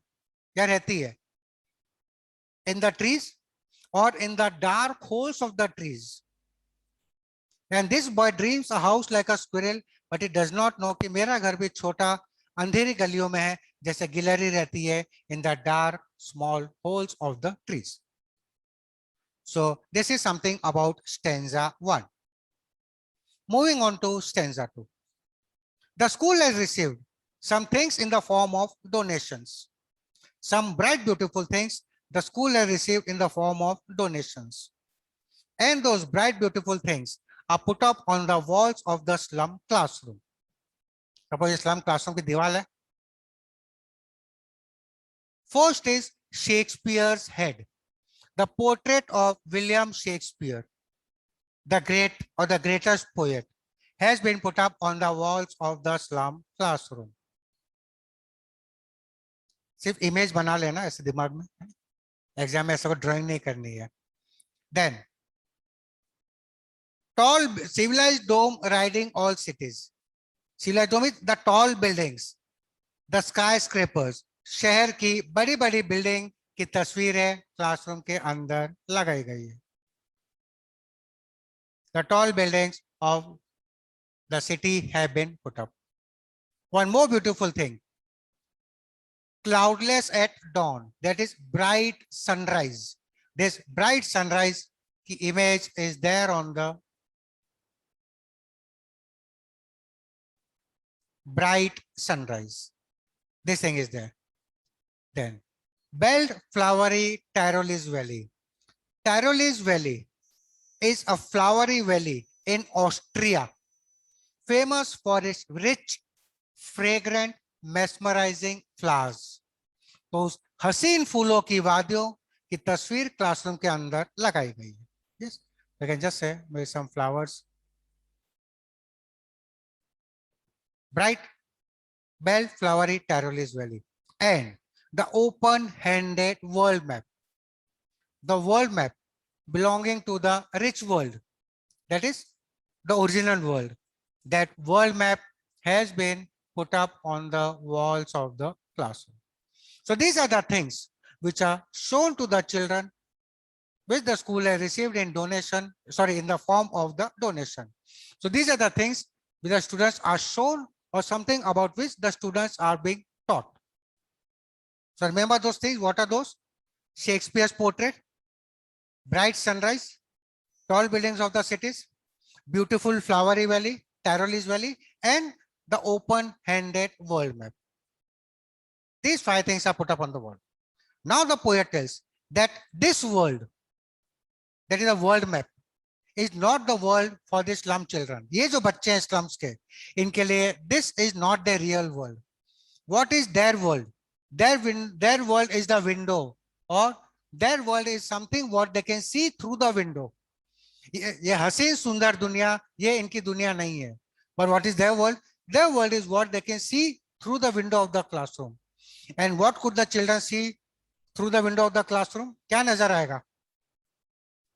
[SPEAKER 4] क्या रहती है? In the trees or in the dark holes of the trees. And this boy dreams a house like a squirrel, but he does not know कि मेरा घर भी छोटा अंधेरी गलियों में है जैसे गिलहरी रहती है in the dark small holes of the trees. So this is something about stanza 1. Moving on to stanza 2. The school has received some things in the form of donations. Some bright beautiful things the school has received in the form of donations. And those bright beautiful things are put up on the walls of the slum classroom. Suppose slum classroom की दीवार है. First is Shakespeare's head, the portrait of William Shakespeare, the great or the greatest poet, has been put up on the walls of the slum classroom. सिर्फ image बना लेना ऐसे दिमाग में, exam में ऐसा कोई ड्राइंग नहीं करनी है. Then tall civilized dome riding all cities. Civilized dome is the tall buildings, the skyscrapers. शहर की बड़ी बड़ी बिल्डिंग की तस्वीरें क्लासरूम के अंदर लगाई गई है. The tall buildings of the city have been put up. One more beautiful thing. Cloudless at dawn, that is bright sunrise. This bright sunrise की image is there on the bright sunrise. This thing is there. Then belled flowery Tyrolese Valley. Tyrolese Valley is a flowery valley in Austria, famous for its rich, fragrant, mesmerizing flowers. तो उस हसीन फूलों की वादियों की तस्वीर classroom के अंदर लगाई गई है. Yes, I can just say maybe some flowers. Bright, bell, flowery Tyrolese Valley, and the open-handed world map. The world map belonging to the rich world, that is the original world. That world map has been put up on the walls of the classroom. So these are the things which are shown to the children, which the school has received in donation, in the form of the donation. So these are the things which the students are shown, or something about which the students are being taught. So remember those things. What are those? Shakespeare's portrait, bright sunrise, tall buildings of the cities, beautiful flowery valley, Tyrolese Valley, and the open-handed world map. These 5 things are put up on the wall. Now the poet tells that this world, that is a world map, is not the world for the slum children. ये जो बच्चे हैं slums के, इनके लिए this is not their real world. What is their world? Their world is the window, or their world is something what they can see through the window. ये हसीन सुंदर दुनिया, ये इनकी दुनिया नहीं है. But what is their world? Their world is what they can see through the window of the classroom. And what could the children see through the window of the classroom? क्या नजर आएगा?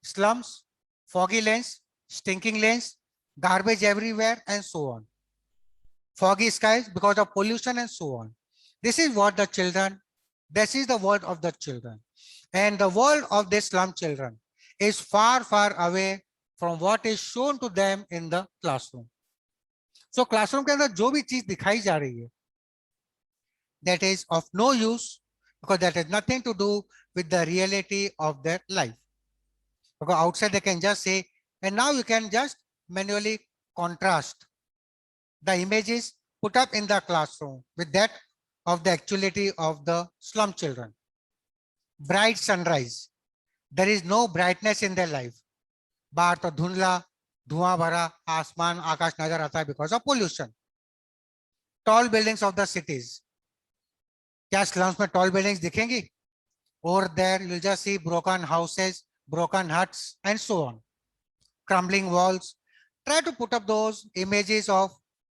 [SPEAKER 4] Slums, foggy lanes, stinking lanes, garbage everywhere, and so on. Foggy skies because of pollution and so on. This is what the children, this is the world of the children. And the world of the slum children is far, far away from what is shown to them in the classroom. So classroom के अंदर जो भी चीज दिखाई जा रही है, that is of no use, because that has nothing to do with the reality of their life. Because outside they can just say, and now you can just manually contrast the images put up in the classroom with that of the actuality of the slum children. Bright sunrise. There is no brightness in their life. बाहर तो धुंधला, धुआं भरा आसमान आकाश नजर आता है because of pollution. Tall buildings of the cities. क्या slums में tall buildings दिखेंगी? Over there, you'll just see broken houses, broken huts, and so on. Crumbling walls. Try to put up those images of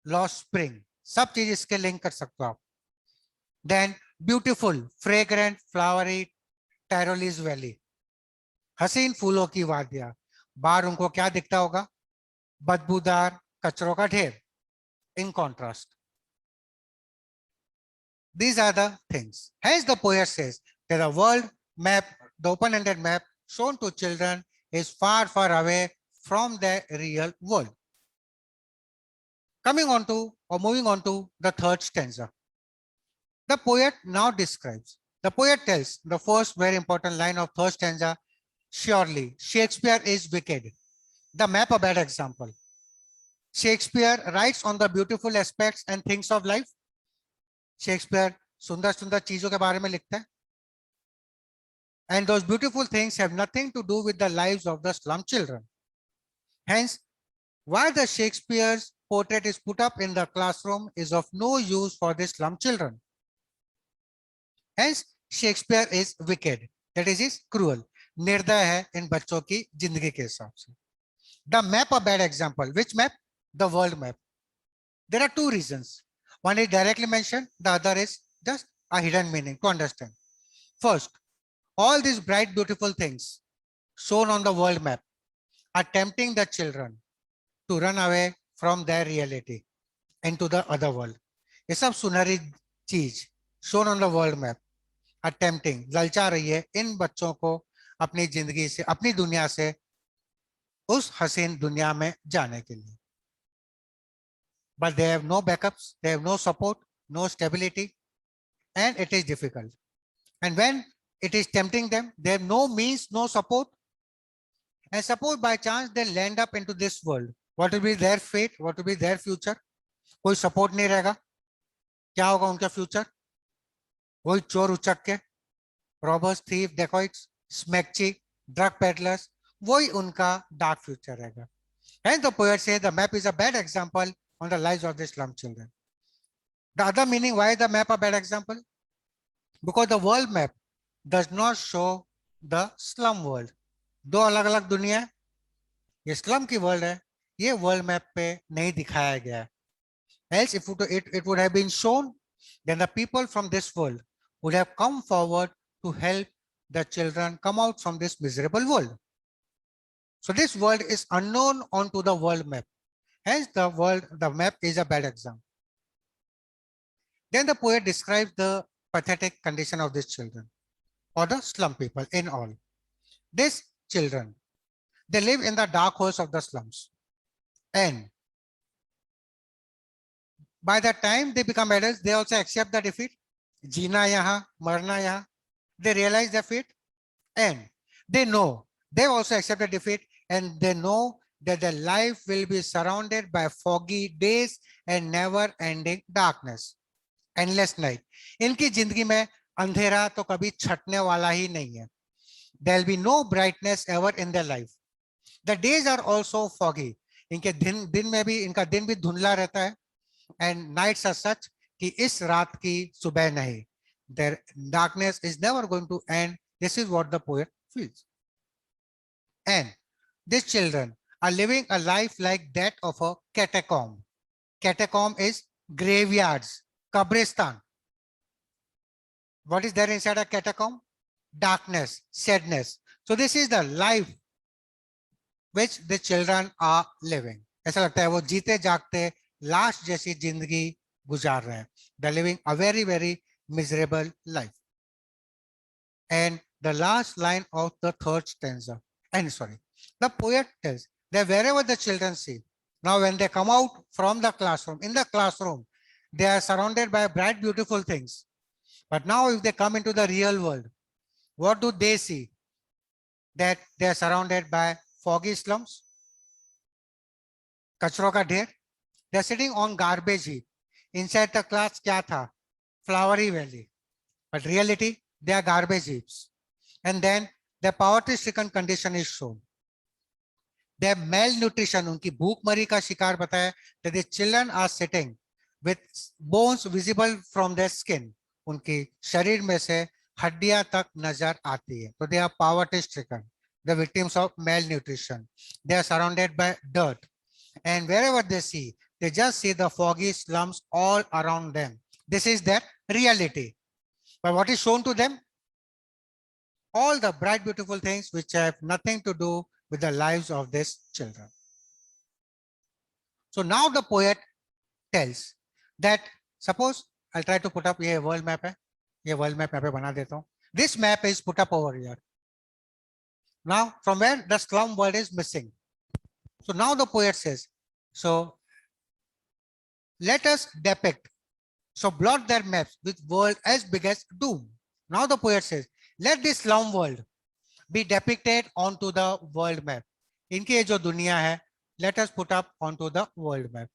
[SPEAKER 4] lost spring. सब चीज इसके link कर सकते हो आप. Then beautiful, fragrant, flowery Tyrolese Valley. हसीन फूलों की वादियां. बाहर उनको क्या दिखता होगा? बदबूदार कचरों का ढेर. In contrast, these are the things. Hence, the poet says that the world map, the open-ended map shown to children, is far, far away from the real world. Coming on to, or moving on to the third stanza. The poet now describes, the poet tells the first very important line of third stanza, surely Shakespeare is wicked. The map a bad example. Shakespeare writes on the beautiful aspects and things of life. Shakespeare सुंदर सुंदर चीजों के बारे में लिखता है. And those beautiful things have nothing to do with the lives of the slum children. Hence, why the Shakespeare's portrait is put up in the classroom is of no use for the slum children. Hence, Shakespeare is wicked. That is cruel. निर्दय है इन बच्चों की जिंदगी के हिसाब से. The map a bad example. Which map? The world map. There are two reasons. One is directly mentioned. The other is just a hidden meaning to understand. First, all these bright, beautiful things shown on the world map are tempting the children to run away from their reality into the other world. ये सब सुनहरी चीज shown on the world map are tempting, ललचा रही है इन बच्चों को अपनी जिंदगी से, अपनी दुनिया से उस हसीन दुनिया में जाने के लिए. But they have no backups, they have no support, no stability, and it is difficult. And when it is tempting them, they have no means, no support. And suppose by chance they land up into this world, what will be their fate? What will be their future? कोई support नहीं रहेगा. क्या होगा उनका future? वही चोर उचक के, robbers, thief, dacoits, smackchi, drug peddlers, वही उनका dark future रहेगा. And the poet says the map is a bad example on the lives of the slum children. The other meaning, why the map a bad example? Because the world map does not show the slum world. दो अलग अलग दुनिया है. ये slum की world है, ये world map पे नहीं दिखाया गया. Else if it would have been shown, then the people from this world would have come forward to help the children come out from this miserable world. So this world is unknown onto the world map. Hence the map is a bad example. Then the poet describes the pathetic condition of these children or the slum people in all. These children, they live in the dark holes of the slums. And by the time they become adults, they also accept the defeat. Jeena yahan, marna yahan. They realize their fate and they know they've also accepted defeat, and they know that their life will be surrounded by foggy days and never ending darkness. Endless night. इनकी जिंदगी में अंधेरा तो कभी छटने वाला ही नहीं है. There'll be no brightness ever in their life. The days are also foggy. इनके दिन में भी इनका दिन भी धुंधला रहता है. And nights are such कि इस रात की सुबह नहीं. Their darkness is never going to end. This is what the poet feels. And these children are living a life like that of a catacomb. Catacomb is graveyards, kabristan. What is there inside a catacomb? Darkness, sadness. So this is the life which the children are living. ऐसा लगता है वो जीते जागते लाश जैसी जिंदगी गुजार रहे हैं. They're living a very, very miserable life. And the last line of the third stanza, the poet tells that wherever the children see, now when they come out from the classroom, in the classroom, they are surrounded by bright, beautiful things. But now if they come into the real world, what do they see? That they are surrounded by foggy slums, कचरों का ढेर. They are sitting on garbage heap. Inside the class क्या था? Flowery valley. But reality, they are garbage heaps. And then their poverty-stricken condition is shown. Their malnutrition, उनकी भूखमरी का शिकार बताया, that the children are sitting with bones visible from their skin. उनकी शरीर में से हड्डियां तक नजर आती है. तो they are poverty stricken, the victims of malnutrition. They are surrounded by dirt, and wherever they see, they just see the foggy slums all around them. This is their reality. But what is shown to them? All the bright, beautiful things which have nothing to do with the lives of these children. So now the poet tells that, suppose I'll try to put up a world map. ये world map यहाँ पे बना देता हूँ. This map is put up over here. Now from where the slum world is missing. So now the poet says, so let us depict. So blot their maps with world as big as doom. Now the poet says, let this slum world be depicted onto the world map. इनकी ये जो दुनिया है, let us put up onto the world map.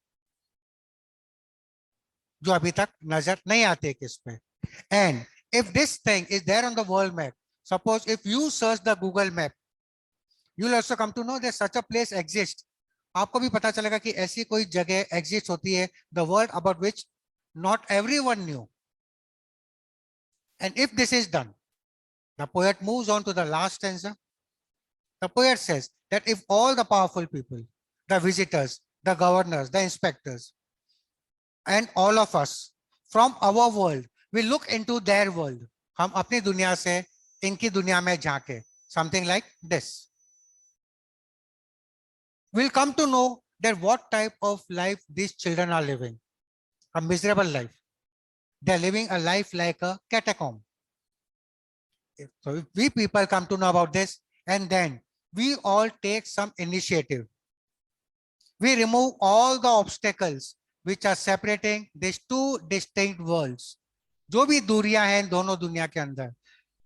[SPEAKER 4] जो अभी तक नजर नहीं आते किस पे. And if this thing is there on the world map, suppose if you search the Google map, you will also come to know that such a place exists. आपको भी पता चलेगा कि ऐसी कोई जगह exist होती है, the world about which not everyone knew. And if this is done, the poet moves on to the last stanza. The poet says that if all the powerful people, the visitors, the governors, the inspectors, and all of us from our world, we look into their world. हम अपनी दुनिया से इनकी दुनिया में झांके. Something like this. We'll come to know that what type of life these children are living. A miserable life. They're living a life like a catacomb. So if we people come to know about this, and then we all take some initiative. We remove all the obstacles which are separating these two distinct worlds. जो भी दूरियां हैं दोनों दुनिया के अंदर,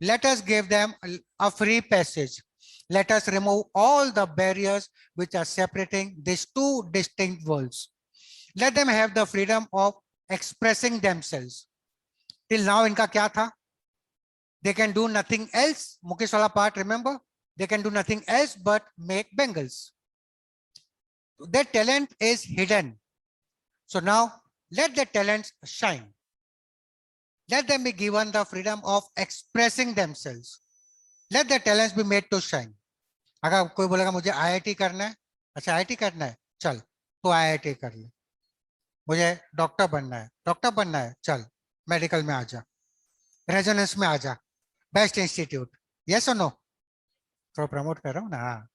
[SPEAKER 4] let us give them a free passage. Let us remove all the barriers which are separating these two distinct worlds. Let them have the freedom of expressing themselves. Till now इनका क्या था? They can do nothing else. Mukesh wala part, remember? They can do nothing else but make bangles. Their talent is hidden. So now let their talents shine. Let them be given the freedom of expressing themselves. Let their talents be made to shine. अगर कोई बोलेगा मुझे IIT करना है, अच्छा IIT करना है, चल तो IIT कर ले. मुझे डॉक्टर बनना है, चल मेडिकल में आ जा, रेजोनेंस में आ जा, बेस्ट इंस्टीट्यूट. यस और नो? तो प्रमोट कर रहा हूँ ना.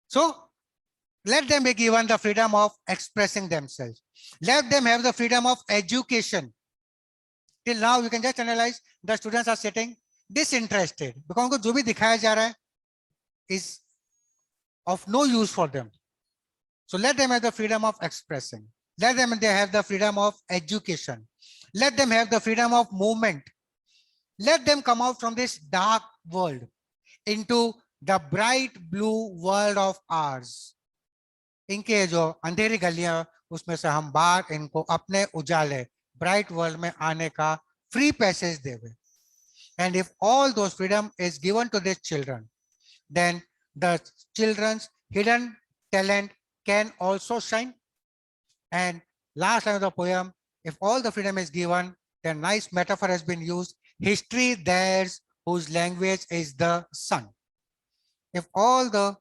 [SPEAKER 4] So let them be given the freedom of expressing themselves. Let them have the freedom of education. Till now you can just analyze the students are sitting disinterested because उनको जो भी दिखाया जा रहा है is of no use for them. So let them have the freedom of expressing. Let them have the freedom of education. Let them have the freedom of movement. Let them come out from this dark world into the bright blue world of ours. इनके जो अंधेरी गलियां उसमें से हम बाहर इनको अपने उजाले bright world में आने का free passage देवे. And if all those freedom is given to these children, then the children's hidden talent can also shine. And last line of the poem, if all the freedom is given, then nice metaphor has been used. History theirs whose language is the sun. If all the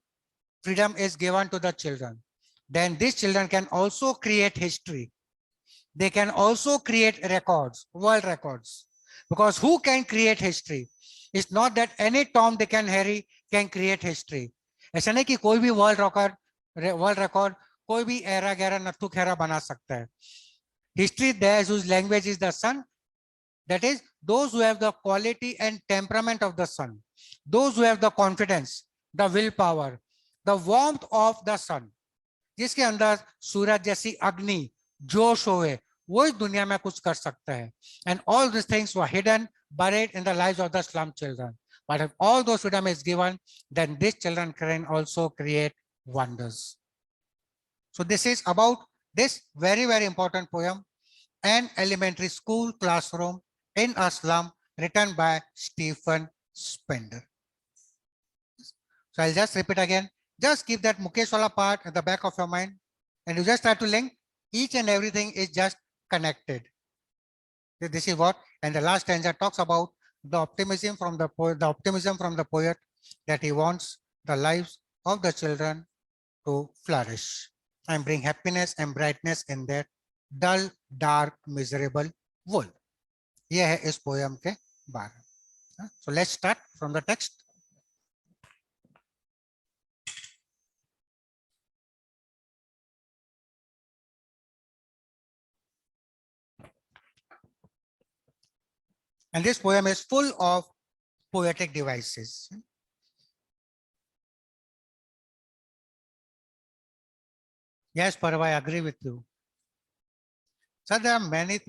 [SPEAKER 4] freedom is given to the children, then these children can also create history. They can also create records, world records. Because who can create history? It's not that any Tom, Dick and Harry can create history. ऐसा नहीं कि कोई भी world record, कोई भी era गैरा नत्थु खेरा बना सकता है. History theirs whose language is the sun. That is, those who have the quality and temperament of the sun. Those who have the confidence, the willpower, the warmth of the sun. जिसके अंदर सूरज जैसी अग्नि जोश होए, वो इस दुनिया में कुछ कर सकता है. And all these things were hidden, buried in the lives of the slum children. But if all those freedom is given, then these children can also create wonders. So this is about this very, very important poem, An Elementary School Classroom in a Slum, written by Stephen Spender. So I'll just repeat again. Just keep that Mukesh wala part at the back of your mind, and you just try to link each and everything is just connected. This is what And the last stanza talks about the optimism from the poet, that he wants the lives of the children to flourish and bring happiness and brightness in their dull, dark, miserable world. यह है इस poem के बारे में. So let's start from the text. And this poem is full of poetic devices. Yes, Parva, I agree with you. So there are many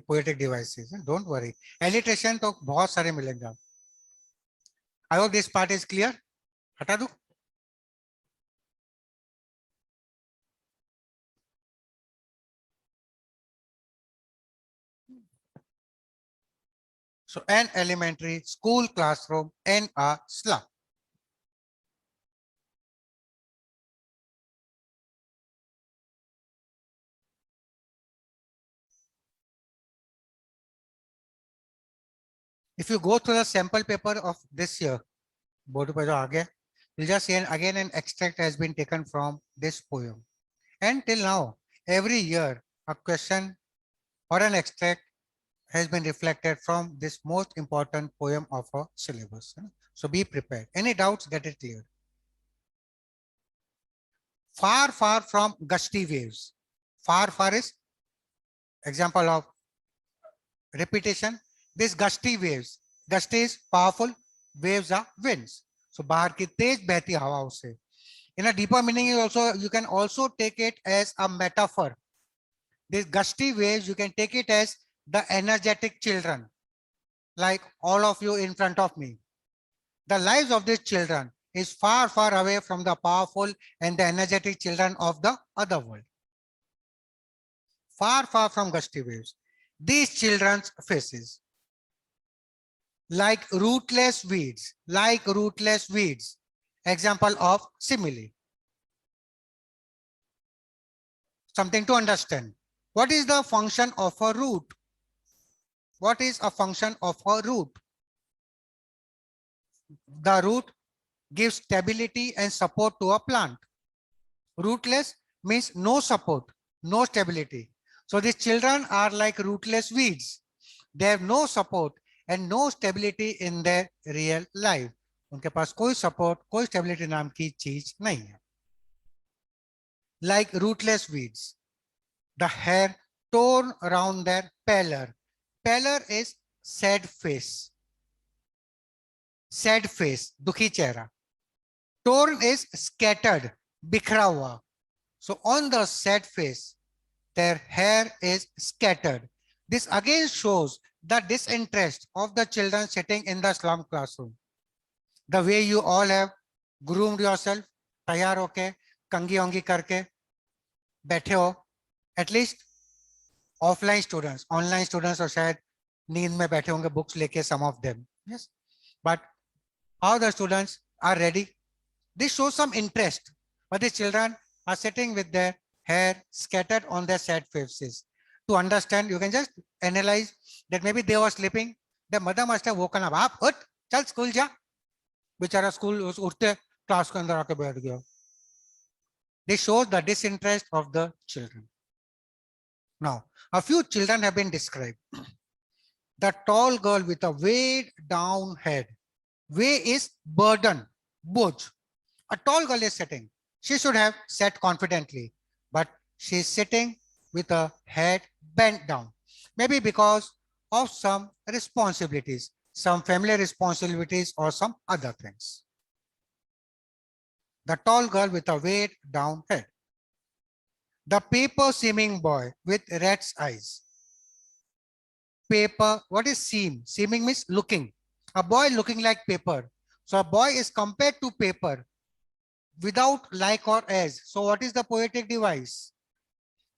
[SPEAKER 4] poetic devices. Don't worry. Alliteration तो बहुत सारे मिलेंगे. I hope this part is clear. हटा दूं? So an elementary school classroom in a slum. If you go through the sample paper of this year, board पे जो आ गया, you'll just see again an extract has been taken from this poem. And till now, every year a question or an extract has been reflected from this most important poem of our syllabus. So be prepared. Any doubts, get it clear. Far, far from gusty waves. Far, far is example of repetition. This gusty waves. Gusty is powerful, waves are winds. So बाहर की तेज बहती हवाओं से. In a deeper meaning, also you can also take it as a metaphor. These gusty waves, you can take it as the energetic children, like all of you in front of me. The lives of these children is far, far away from the powerful and the energetic children of the other world. Far, far from gusty waves. These children's faces, like rootless weeds, example of simile. Something to understand. What is the function of a root? What is a function of a root? The root gives stability and support to a plant. Rootless means no support, no stability. So these children are like rootless weeds. They have no support and no stability in their real life. उनके पास कोई support, कोई stability नाम की चीज नहीं है. Like rootless weeds. The hair torn around their pallor. Pallor is sad face. Sad face, दुखी चेहरा. Torn is scattered, बिखरा हुआ. So on the sad face, their hair is scattered. This again shows the disinterest of the children sitting in the slum classroom. The way you all have groomed yourself, तैयार होके, कंगी ओंगी करके, बैठे हो. At least offline students, online students और शायद नींद में बैठे होंगे books लेके, some of them. Yes, but how the students are ready? This shows some interest, but the children are sitting with their hair scattered on their sad faces. To understand, you can just analyze that maybe they were sleeping. The mother must have woken up. आप उठ, चल school जा. बेचारा school उठते class के अंदर आके बैठ गया. This shows the disinterest of the children. Now, a few children have been described. The tall girl with a weighed down head. Weigh is burden, both. A tall girl is sitting. She should have sat confidently, but she is sitting with her head bent down. Maybe because of some responsibilities, some family responsibilities or some other things. The tall girl with a weighed down head. The paper seeming boy with rat's eyes. Paper, what is seem? Seeming means looking. A boy looking like paper. So a boy is compared to paper without like or as. So what is the poetic device?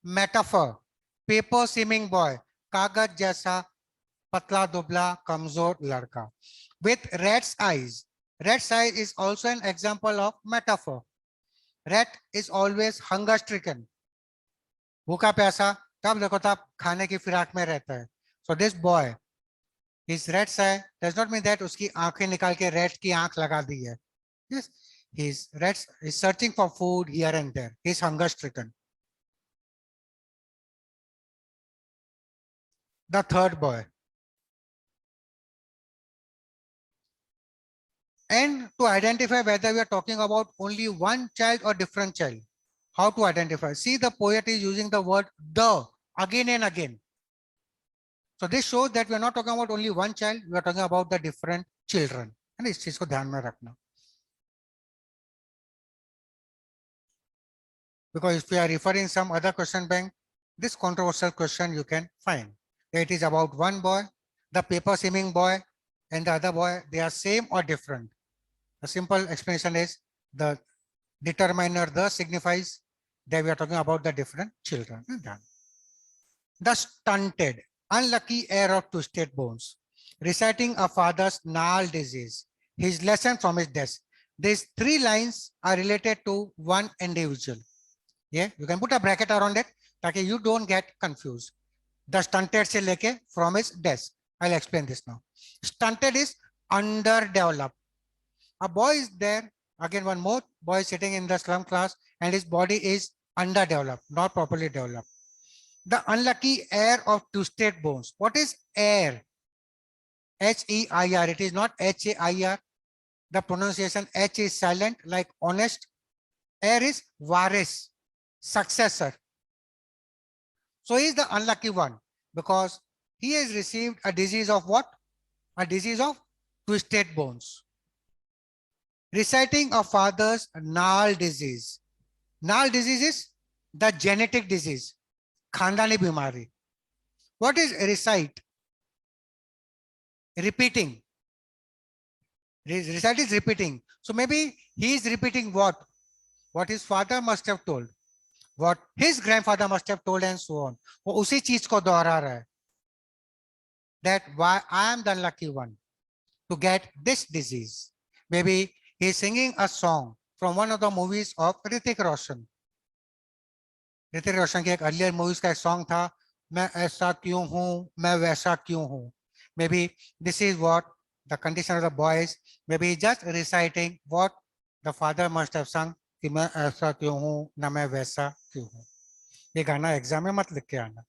[SPEAKER 4] Metaphor. Paper seeming boy. कागज जैसा पतला दुबला कमजोर लड़का. With rat's eyes. Rat's eye is also an example of metaphor. Rat is always hunger stricken. भूखा प्यासा तब देखो तब खाने की फिराक में रहता है. So this boy his red's eye does not mean that uski aankhein nikal ke red ki aankh laga di hai. Yes, his red's is searching for food here and there. He's hunger stricken. The third boy. And to identify whether we are talking about only one child or different child, how to identify? See, the poet is using the word the again and again. So this shows that we are not talking about only one child, we are talking about the different children. And इस चीज को ध्यान में रखना. Because if we are referring some other question bank, this controversial question you can find. It is about one boy, the paper swimming boy, and the other boy, they are same or different. The simple explanation is the determiner the signifies that we are talking about the different children. The stunted, unlucky heir of twisted bones, reciting a father's gnarled disease, his lesson from his death. These three lines are related to one individual. Yeah, you can put a bracket around it, ताकि you don't get confused. The stunted से लेके from his death. I'll explain this now. Stunted is underdeveloped. A boy is there, again one more boy sitting in the slum class and his body is underdeveloped, not properly developed. The unlucky heir of twisted bones. What is heir? H-E-I-R. It is not H-A-I-R. The pronunciation H is silent like honest. Heir is varis, successor. So he is the unlucky one because he has received a disease of what? A disease of twisted bones. Reciting a father's gnarled disease. Gnarled disease is the genetic disease, khandani bimari. What is recite? Repeating. Recite is repeating. So maybe he is repeating what? What his father must have told. What his grandfather must have told and so on. वो उसी चीज को दोहरा रहा है. That why I am the unlucky one to get this disease. Maybe he is singing a song from one of the movies of Hrithik Roshan. Hrithik Roshan की एक earlier movies का एक सॉन्ग था, मैं ऐसा क्यों हूं, मैं वैसा क्यों हूं. Maybe this is what the condition of the boys. Maybe just reciting what the father must have sung कि मैं ऐसा क्यों हूं, ना मैं वैसा क्यों हूं. ये गाना एग्जाम में मत लिख के आना.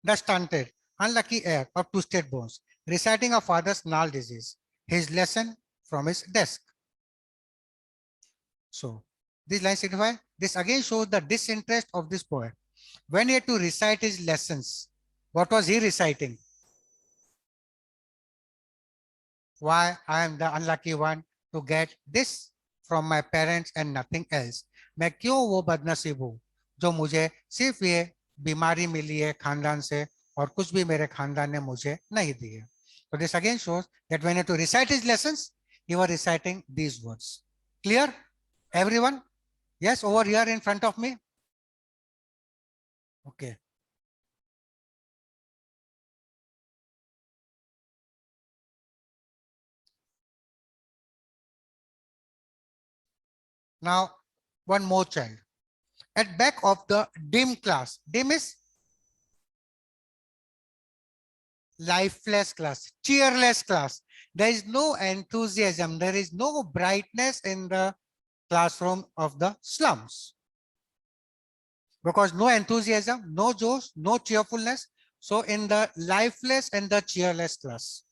[SPEAKER 4] The stunted, unlucky heir of twisted bones, reciting a father's gnarled disease, his lesson from his desk. So these lines signify, this again shows the disinterest of this boy. When he had to recite his lessons, what was he reciting? Why I am the unlucky one to get this from my parents and nothing else. मैं क्यों वो बदनसीब हूँ जो मुझे सिर्फ ये बीमारी मिली है खानदान से और कुछ भी मेरे खानदान ने मुझे नहीं दी है. So this again shows that when he had to recite his lessons, he was reciting these words. Clear? Everyone? Yes, over here in front of me. Okay. Now, one more child. At back of the dim class. Dim is lifeless class, cheerless class. There is no enthusiasm. There is no brightness in the classroom of the slums. Because no enthusiasm, no josh, no cheerfulness. So in the lifeless and the cheerless class.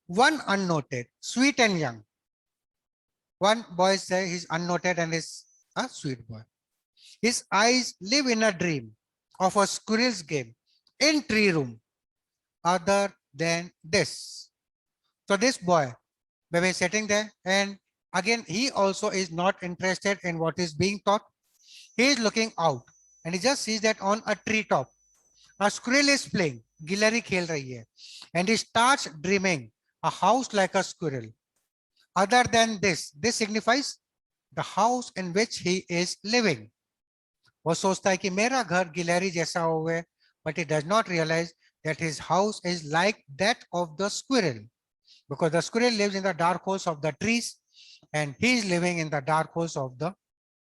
[SPEAKER 4] One unnoted, sweet and young. One boy says he's unnoted and is a sweet boy. His eyes live in a dream of a squirrel's game in tree room other than this. So this boy, maybe sitting there, and again, he also is not interested in what is being taught. He is looking out and he just sees that on a tree top, a squirrel is playing, गिलहरी खेल रही है, and he starts dreaming a house like a squirrel. Other than this signifies the house in which he is living. वो सोचता है कि मेरा घर गिलहरी जैसा होवे, but he does not realize that his house is like that of the squirrel, because the squirrel lives in the dark holes of the trees and he is living in the dark holes of the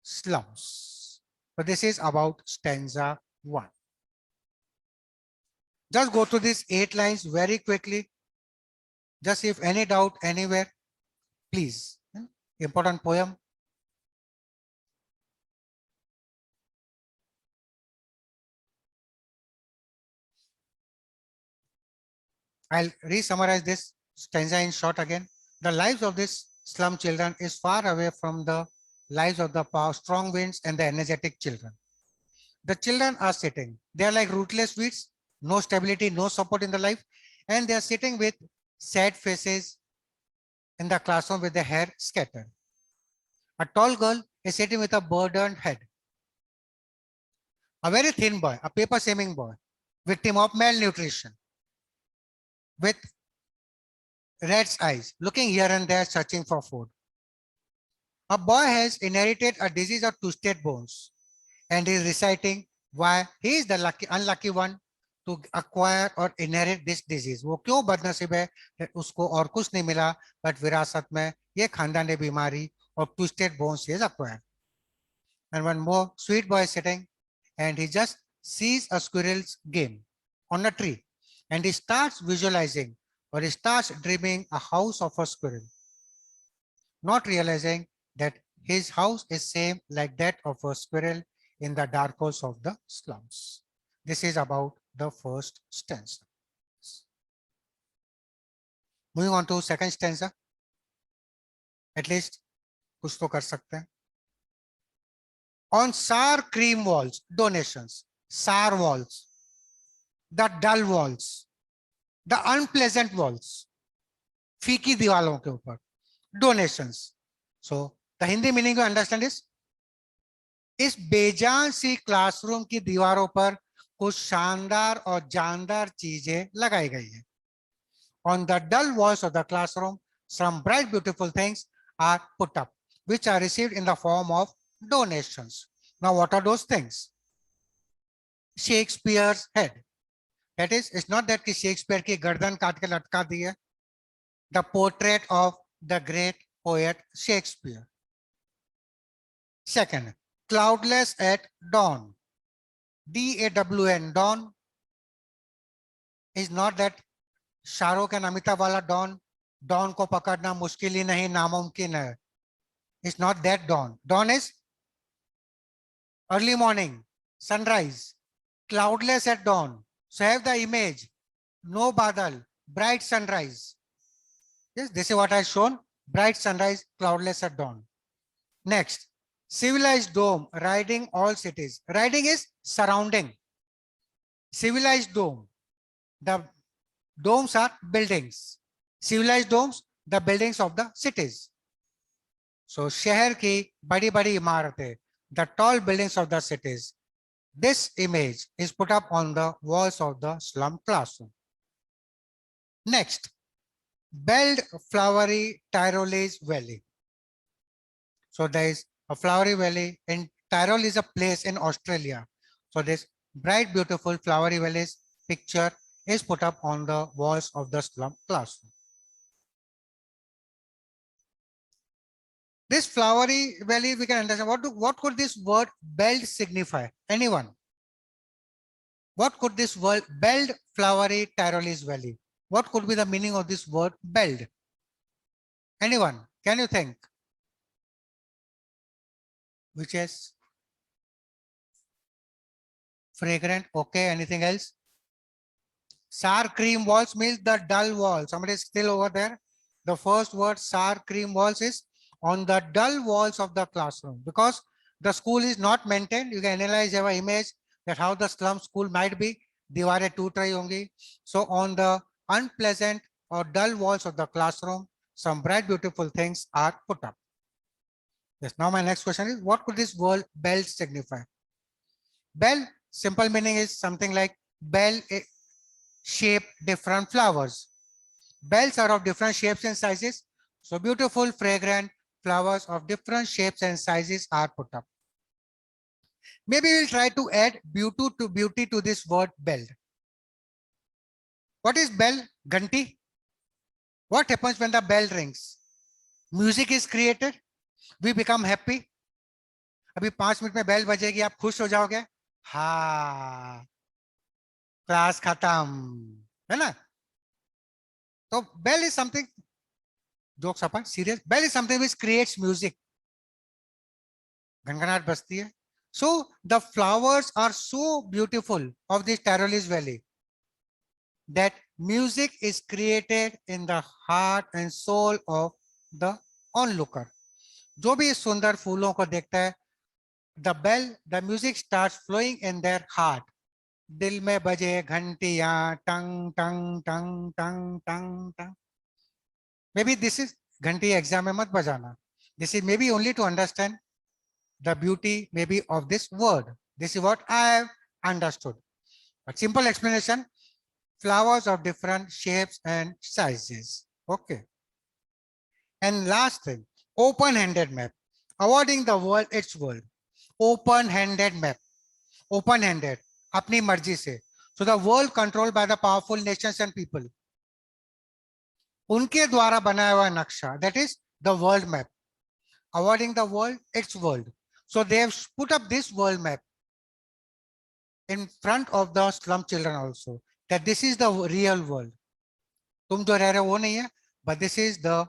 [SPEAKER 4] slums. So this is about stanza 1. Just go through these 8 lines very quickly. Just if any doubt anywhere, please. Important poem. I'll re-summarize this stanza in short again. The lives of these slum children is far away from the lives of the power, strong winds and the energetic children. The children are sitting. They are like rootless weeds, no stability, no support in the life. And they are sitting with sad faces in the classroom with their hair scattered. A tall girl is sitting with a burdened head. A very thin boy, a paper shaming boy, victim of malnutrition, with rat's eyes, looking here and there, searching for food. A boy has inherited a disease of twisted bones and is reciting why he is the unlucky one to acquire or inherit this disease. वो क्यों बदनसीब है उसको और कुछ नहीं मिला but विरासत में ये खानदानी बीमारी of twisted bones he has acquired. And one more sweet boy is sitting and he just sees a squirrel's game on a tree and he starts visualizing or he starts dreaming a house of a squirrel, not realizing that his house is same like that of a squirrel in the dark holes of the slums. This is about the first stanza. Moving on to second stanza. At least कुछ तो कर सकते हैं. On sour cream walls, donations, sour walls, the dull walls, the unpleasant walls, फीकी दीवालों के ऊपर, donations. So the Hindi meaning you understand is, इस बेजान सी क्लासरूम की दीवारों पर कुछ शानदार और जानदार चीजें लगाई गई हैं. On the dull walls of the classroom, some bright beautiful things are put up, which are received in the form of donations. Now, what are those things? Shakespeare's head. That is, it's not that कि Shakespeare की गर्दन काट के लटका दी है. The portrait of the great poet Shakespeare. Second, cloudless at dawn. DAWN, dawn is not that Shahrukh and Amitabh वाला dawn. Dawn को पकड़ना मुश्किल ही नहीं, नामुमकिन है. It's not that dawn. Dawn is early morning, sunrise, cloudless at dawn. So have the image, no badal, bright sunrise. Yes, this is what I shown, bright sunrise, cloudless at dawn. Next, civilized dome, riding all cities. Riding is surrounding. Civilized dome, the domes are buildings. Civilized domes, the buildings of the cities. So शहर की बड़ी-बड़ी इमारतें, the tall buildings of the cities. This image is put up on the walls of the slum classroom. Next, belled flowery Tyrolese valley. So there is a flowery valley in Tyrol is a place in Australia. So this bright, beautiful flowery valleys picture is put up on the walls of the slum classroom. This flowery valley, we can understand. What could this word belled signify? Anyone? What could this word belled flowery Tyrolese valley? What could be the meaning of this word belled? Anyone? Can you think? Which is fragrant. Okay. Anything else? Sour cream walls means the dull wall. Somebody is still over there. The first word sour cream walls is on the dull walls of the classroom, because the school is not maintained. You can analyze our image that how the slum school might be. दीवारें टूट रही होंगी. So on the unpleasant or dull walls of the classroom, some bright beautiful things are put up. Yes. Now my next question is, what could this word bell signify? Bell, simple meaning is something like bell shape different flowers. Bells are of different shapes and sizes. So beautiful, fragrant flowers of different shapes and sizes are put up. Maybe we'll try to add beauty to this word bell. What is bell? Ganti. What happens when the bell rings? Music is created. We become happy. अभी 5 minute में bell बजेगी, आप खुश हो जाओगे. हाँ. Class खत्म, है ना? तो bell is something, jokes apart, serious, bell is something which creates music. घनघनाट बजती है. So the flowers are so beautiful of this Tarolis Valley that music is created in the heart and soul of the onlooker. जो भी इस सुंदर फूलों को देखता है, the bell, the music starts flowing in their heart. दिल में बजे घंटियां, टंग टंग टंग टंग टंग टंग. Maybe this is घंटी एग्जाम में मत बजाना. This is maybe only to understand the beauty maybe of this word. This is what I have understood. A simple explanation, flowers of different shapes and sizes. Okay. And last thing, open-handed map, awarding the world its world. Open-handed map, open-handed, अपनी मर्जी से. So the world controlled by the powerful nations and people. उनके द्वारा बनाया हुआ नक्शा, that is the world map, awarding the world its world. So they have put up this world map in front of the slum children also, that this is the real world. तुम जो रह रहे हो वो नहीं है, but this is the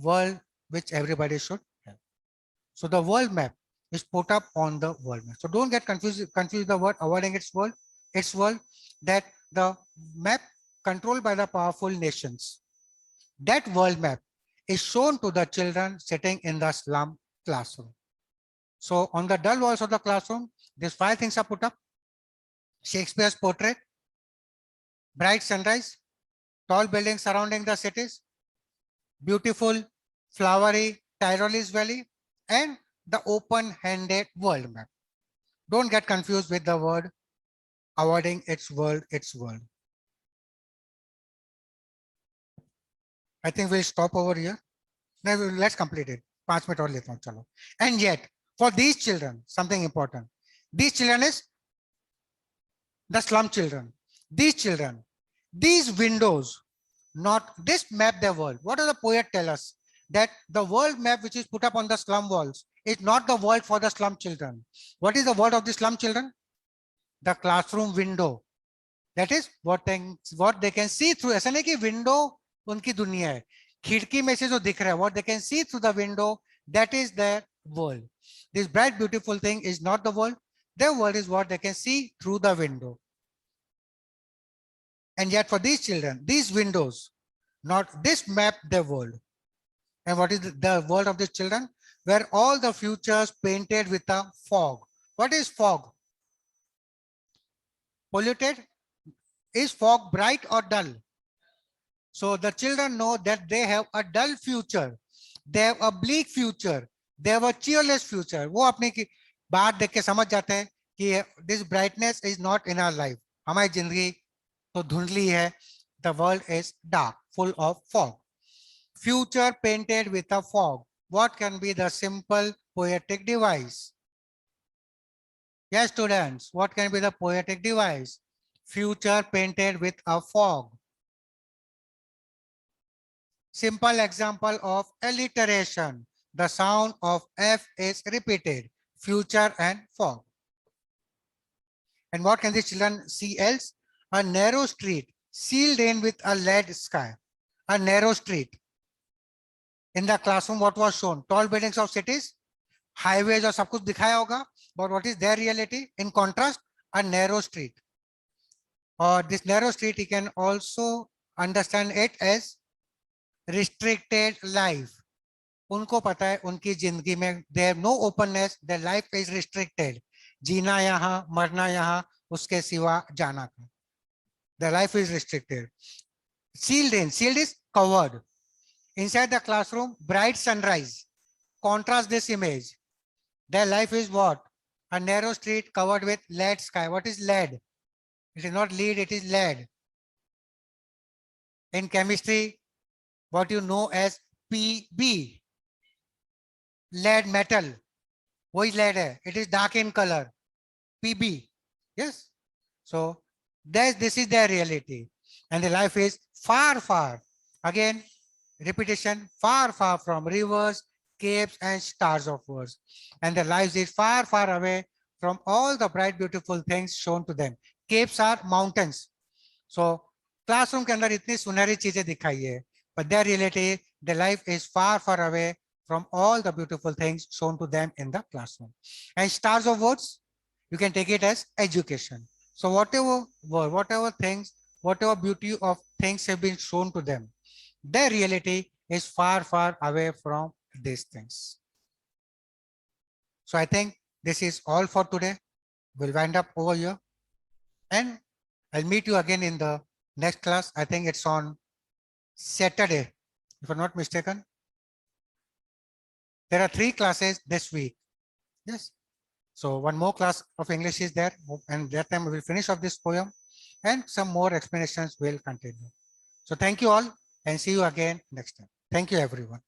[SPEAKER 4] world which everybody should have. So the world map is put up on the world map. So don't get confused the word awarding its world, that the map controlled by the powerful nations. That world map is shown to the children sitting in the slum classroom. So on the dull walls of the classroom, these 5 things are put up. Shakespeare's portrait, bright sunrise, tall buildings surrounding the cities, beautiful, flowery Tyrolis Valley, and the open-handed world map. Don't get confused with the word awarding its world, its world. I think we'll stop over here. Now let's complete it. 5 minutes और लेता हूं, चलो. And yet, for these children, something important. These children is the slum children. These children, these windows, not this map their world. What does the poet tell us? That the world map which is put up on the slum walls is not the world for the slum children. What is the world of the slum children? The classroom window. That is what they can see through. ऐसा नहीं कि window उनकी दुनिया है. खिड़की में से जो दिख रहा है, what they can see through the window, that is their world. This bright beautiful thing is not the world. Their world is what they can see through the window. And yet for these children, these windows, not this map their world. And what is the world of these children? Where all the futures painted with a fog. What is fog? Polluted? Is fog bright or dull? So the children know that they have a dull future. They have a bleak future. They have a cheerless future. वो अपने की बात देख के समझ जाते हैं कि this brightness is not in our life. हमारी जिंदगी तो धुंधली है. The world is dark, full of fog. Future painted with a fog. What can be the simple poetic device? Yes, students, what can be the poetic device? Future painted with a fog. Simple example of alliteration. The sound of F is repeated. Future and fog. And what can the children see else? A narrow street sealed in with a lead sky. A narrow street. In the classroom, what was shown? Tall buildings of cities, highways और सब कुछ दिखाया होगा. But what is their reality? In contrast, a narrow street. Or this narrow street, you can also understand it as restricted life. उनको पता है उनकी जिंदगी में they have no openness, their life is restricted. जीना यहाँ, मरना यहाँ, उसके सिवा जाना का. Their life is restricted. Sealed in, sealed is covered. Inside the classroom, bright sunrise. Contrast this image. Their life is what? A narrow street covered with lead sky. What is lead? It is not lead, it is lead. In chemistry, what you know as Pb, lead metal. वही lead है. It is dark in color. Pb. Yes. So this is their reality. And the life is far, far. Again, repetition, far, far from rivers, caves, and stars of words. And their lives is far, far away from all the bright, beautiful things shown to them. Caves are mountains. So classroom के अंदर इतनी सुनहरी चीजें दिखाई है, but their reality, their life is far, far away from all the beautiful things shown to them in the classroom. And stars of words, you can take it as education. So whatever things, whatever beauty of things have been shown to them, their reality is far, far away from these things. So I think this is all for today. We'll wind up over here and I'll meet you again in the next class. I think it's on Saturday, if I'm not mistaken. There are 3 classes this week. Yes. So one more class of English is there, and that time we will finish off this poem and some more explanations will continue. So thank you all and see you again next time. Thank you, everyone.